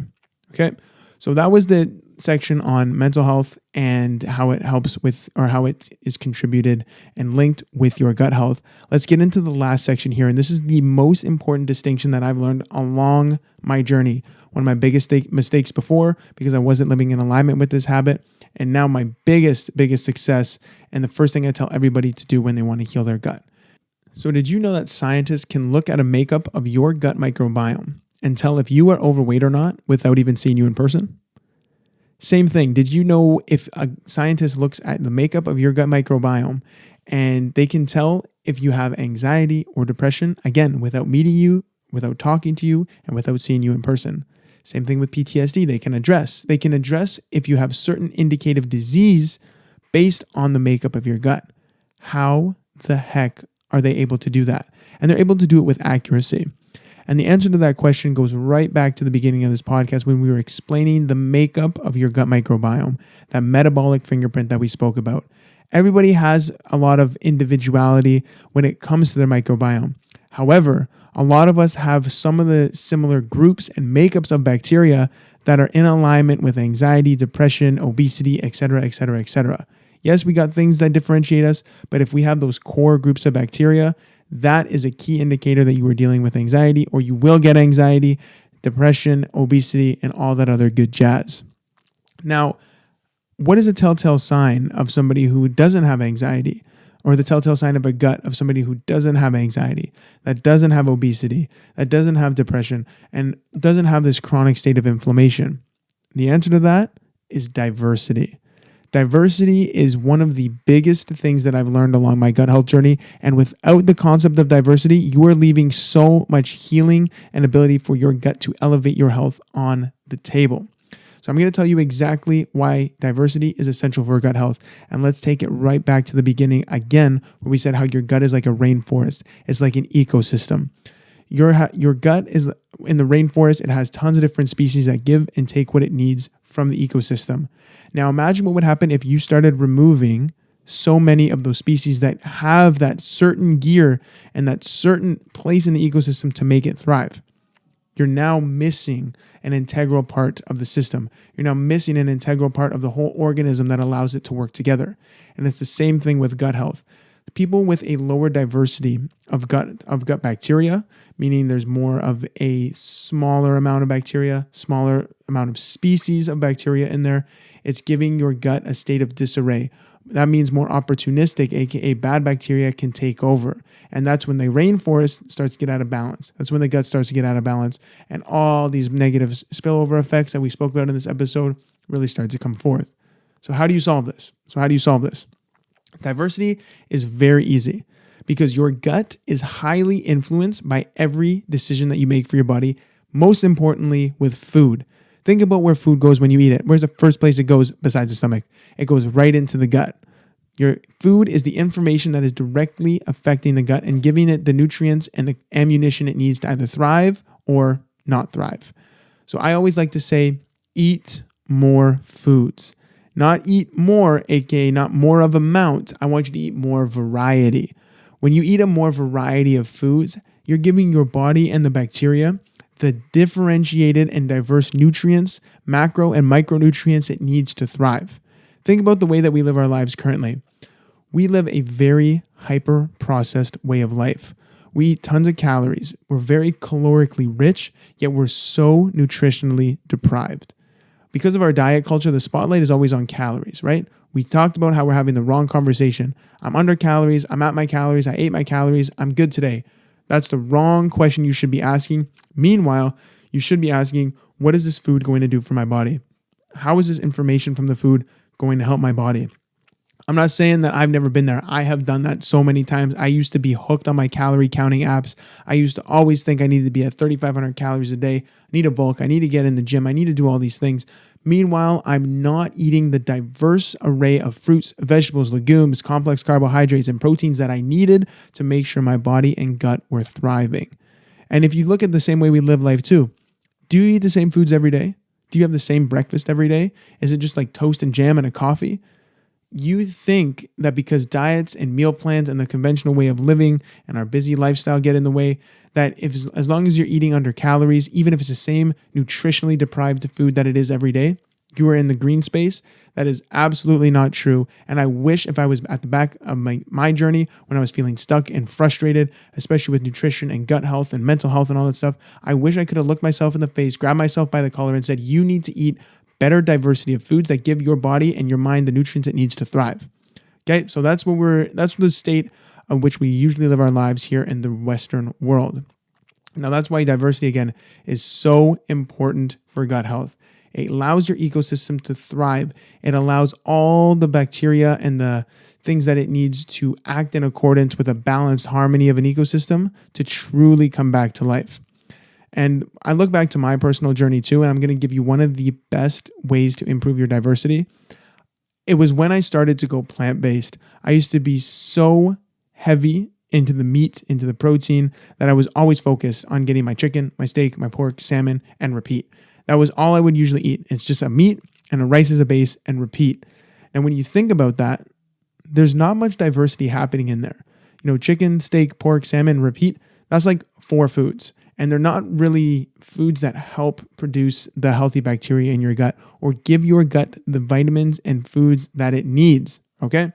Okay, so that was the section on mental health and how it helps with, or how it is contributed and linked with your gut health. Let's get into the last section here. And this is the most important distinction that I've learned along my journey. One of my biggest mistakes before, because I wasn't living in alignment with this habit. And now my biggest success, and the first thing I tell everybody to do when they want to heal their gut. So did you know that scientists can look at a makeup of your gut microbiome and tell if you are overweight or not without even seeing you in person? Same thing. Did you know if a scientist looks at the makeup of your gut microbiome and they can tell if you have anxiety or depression, again, without meeting you, without talking to you, and without seeing you in person? Same thing with PTSD. They can address if you have certain indicative disease based on the makeup of your gut. How the heck are they able to do that? And they're able to do it with accuracy. And the answer to that question goes right back to the beginning of this podcast when we were explaining the makeup of your gut microbiome, that metabolic fingerprint that we spoke about. Everybody has a lot of individuality when it comes to their microbiome. However, a lot of us have some of the similar groups and makeups of bacteria that are in alignment with anxiety, depression, obesity, etc., etc., etc. Yes, we got things that differentiate us, but if we have those core groups of bacteria, that is a key indicator that you are dealing with anxiety, or you will get anxiety, depression, obesity, and all that other good jazz. Now, what is a telltale sign of somebody who doesn't have anxiety, or the telltale sign of a gut of somebody who doesn't have anxiety, that doesn't have obesity, that doesn't have depression, and doesn't have this chronic state of inflammation? The answer to that is diversity. Diversity is one of the biggest things that I've learned along my gut health journey. And without the concept of diversity, you are leaving so much healing and ability for your gut to elevate your health on the table. So I'm going to tell you exactly why diversity is essential for gut health. And let's take it right back to the beginning again, where we said how your gut is like a rainforest. It's like an ecosystem. Your gut is in the rainforest. It has tons of different species that give and take what it needs from the ecosystem. Now imagine what would happen if you started removing so many of those species that have that certain gear and that certain place in the ecosystem to make it thrive. You're now missing an integral part of the system. You're now missing an integral part of the whole organism that allows it to work together. And it's the same thing with gut health. People with a lower diversity of gut bacteria, meaning there's more of a smaller amount of bacteria, smaller amount of species of bacteria in there, it's giving your gut a state of disarray. That means more opportunistic, aka bad bacteria, can take over. And that's when the rainforest starts to get out of balance. That's when the gut starts to get out of balance. And all these negative spillover effects that we spoke about in this episode really start to come forth. So how do you solve this? Diversity is very easy because your gut is highly influenced by every decision that you make for your body, most importantly with food. Think about where food goes when you eat it. Where's the first place it goes besides the stomach? It goes right into the gut. Your food is the information that is directly affecting the gut and giving it the nutrients and the ammunition it needs to either thrive or not thrive. So I always like to say, eat more foods. Not eat more, aka not more of amount. I want you to eat more variety. When you eat a more variety of foods, you're giving your body and the bacteria the differentiated and diverse nutrients, macro and micronutrients it needs to thrive. Think about the way that we live our lives currently. We live a very hyper-processed way of life. We eat tons of calories. We're very calorically rich, yet we're so nutritionally deprived. Because of our diet culture, the spotlight is always on calories, right? We talked about how we're having the wrong conversation. I'm under calories. I'm at my calories. I ate my calories. I'm good today. That's the wrong question you should be asking. Meanwhile, you should be asking, what is this food going to do for my body? How is this information from the food going to help my body? I'm not saying that I've never been there. I have done that so many times. I used to be hooked on my calorie counting apps. I used to always think I needed to be at 3,500 calories a day. I need to bulk. I need to get in the gym. I need to do all these things. Meanwhile, I'm not eating the diverse array of fruits, vegetables, legumes, complex carbohydrates, and proteins that I needed to make sure my body and gut were thriving. And if you look at the same way we live life too, do you eat the same foods every day? Do you have the same breakfast every day? Is it just like toast and jam and a coffee? You think that because diets and meal plans and the conventional way of living and our busy lifestyle get in the way, that as long as you're eating under calories, even if it's the same nutritionally deprived food that it is every day, you are in the green space. That is absolutely not true. And I wish if I was at the back of my journey when I was feeling stuck and frustrated, especially with nutrition and gut health and mental health and all that stuff, I wish I could have looked myself in the face, grabbed myself by the collar and said, you need to eat better diversity of foods that give your body and your mind the nutrients it needs to thrive. Okay, so that's the state of which we usually live our lives here in the Western world. Now that's why diversity again is so important for gut health. It allows your ecosystem to thrive. It allows all the bacteria and the things that it needs to act in accordance with a balanced harmony of an ecosystem to truly come back to life. And I look back to my personal journey too, and I'm going to give you one of the best ways to improve your diversity. It was when I started to go plant-based. I used to be so heavy into the meat, into the protein, that I was always focused on getting my chicken, my steak, my pork, salmon, and repeat. That was all I would usually eat. It's just a meat and a rice as a base and repeat. And when you think about that, there's not much diversity happening in there. You know, chicken, steak, pork, salmon, repeat, that's like 4 foods. and they're not really foods that help produce the healthy bacteria in your gut or give your gut the vitamins and foods that it needs. Okay.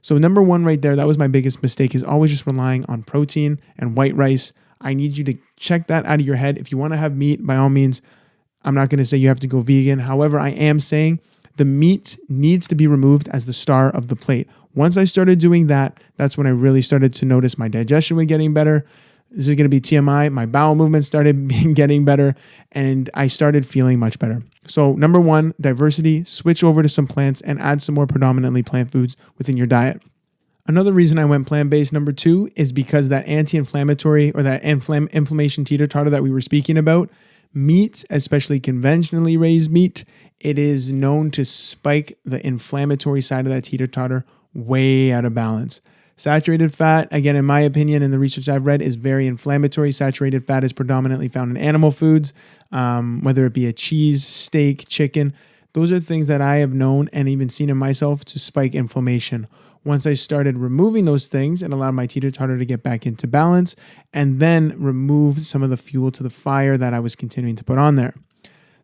So number one right there, that was my biggest mistake, is always just relying on protein and white rice. I need you to check that out of your head. If you want to have meat, by all means, I'm not going to say you have to go vegan. However, I am saying the meat needs to be removed as the star of the plate. Once I started doing that, that's when I really started to notice my digestion was getting better. This is going to be TMI. My bowel movement started getting better, and I started feeling much better. So number one, diversity, switch over to some plants and add some more predominantly plant foods within your diet. Another reason I went plant-based, number two, is because that anti-inflammatory or that inflammation teeter-totter that we were speaking about, meat, especially conventionally raised meat, it is known to spike the inflammatory side of that teeter-totter way out of balance. Saturated fat, again, in my opinion, and the research I've read, is very inflammatory. Saturated fat is predominantly found in animal foods, whether it be a cheese, steak, chicken. Those are things that I have known and even seen in myself to spike inflammation. Once I started removing those things, it allowed my teeter-totter to get back into balance and then remove some of the fuel to the fire that I was continuing to put on there.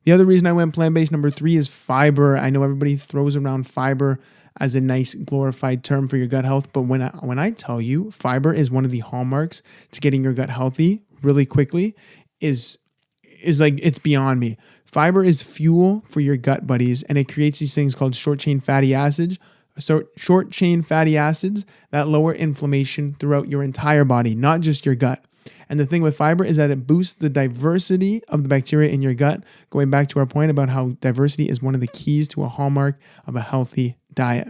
The other reason I went plant-based, number three, is fiber. I know everybody throws around fiber as a nice glorified term for your gut health, but when I tell you fiber is one of the hallmarks to getting your gut healthy really quickly, is like, it's beyond me. Fiber is fuel for your gut, buddies, and it creates these things called short-chain fatty acids. So short-chain fatty acids that lower inflammation throughout your entire body, not just your gut. And the thing with fiber is that it boosts the diversity of the bacteria in your gut, going back to our point about how diversity is one of the keys to a hallmark of a healthy diet.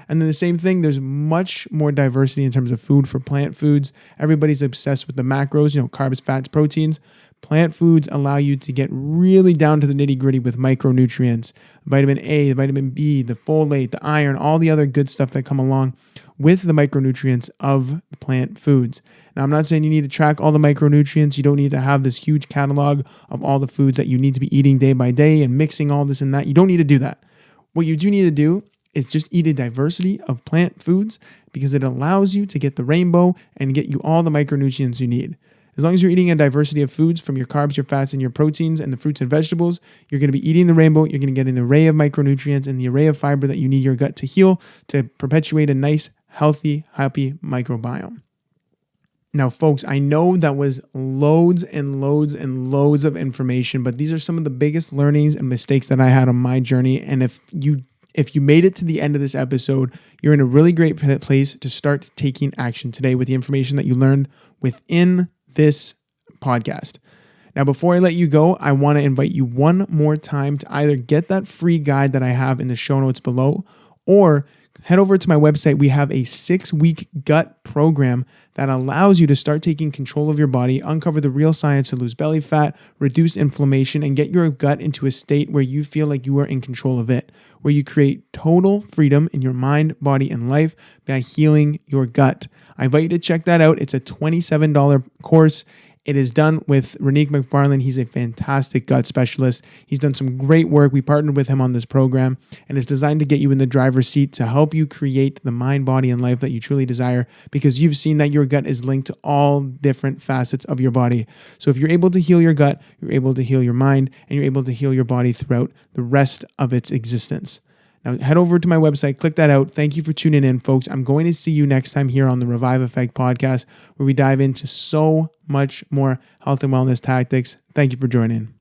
And then the same thing, there's much more diversity in terms of food for plant foods. Everybody's obsessed with the macros, carbs, fats, proteins. Plant foods allow you to get really down to the nitty gritty with micronutrients, vitamin A, vitamin B, the folate, the iron, all the other good stuff that come along with the micronutrients of plant foods. Now, I'm not saying you need to track all the micronutrients. You don't need to have this huge catalog of all the foods that you need to be eating day by day and mixing all this and that. You don't need to do that. What you do need to do is just eat a diversity of plant foods, because it allows you to get the rainbow and get you all the micronutrients you need. As long as you're eating a diversity of foods, from your carbs, your fats, and your proteins, and the fruits and vegetables, you're going to be eating the rainbow. You're going to get an array of micronutrients and the array of fiber that you need your gut to heal, to perpetuate a nice, healthy, happy microbiome. Now, folks, I know that was loads and loads and loads of information, but these are some of the biggest learnings and mistakes that I had on my journey. And if you made it to the end of this episode, you're in a really great place to start taking action today with the information that you learned within this podcast. Now, before I let you go, I want to invite you one more time to either get that free guide that I have in the show notes below, or head over to my website. We have a 6-week gut program that allows you to start taking control of your body, uncover the real science to lose belly fat, reduce inflammation, and get your gut into a state where you feel like you are in control of it, where you create total freedom in your mind, body, and life by healing your gut. I invite you to check that out. It's a $27 course. It is done with Renique McFarland. He's a fantastic gut specialist. He's done some great work. We partnered with him on this program, and it's designed to get you in the driver's seat to help you create the mind, body, and life that you truly desire, because you've seen that your gut is linked to all different facets of your body. So if you're able to heal your gut, you're able to heal your mind, and you're able to heal your body throughout the rest of its existence. Now, head over to my website, click that out. Thank you for tuning in, folks. I'm going to see you next time here on the Revive Effect podcast, where we dive into so much more health and wellness tactics. Thank you for joining.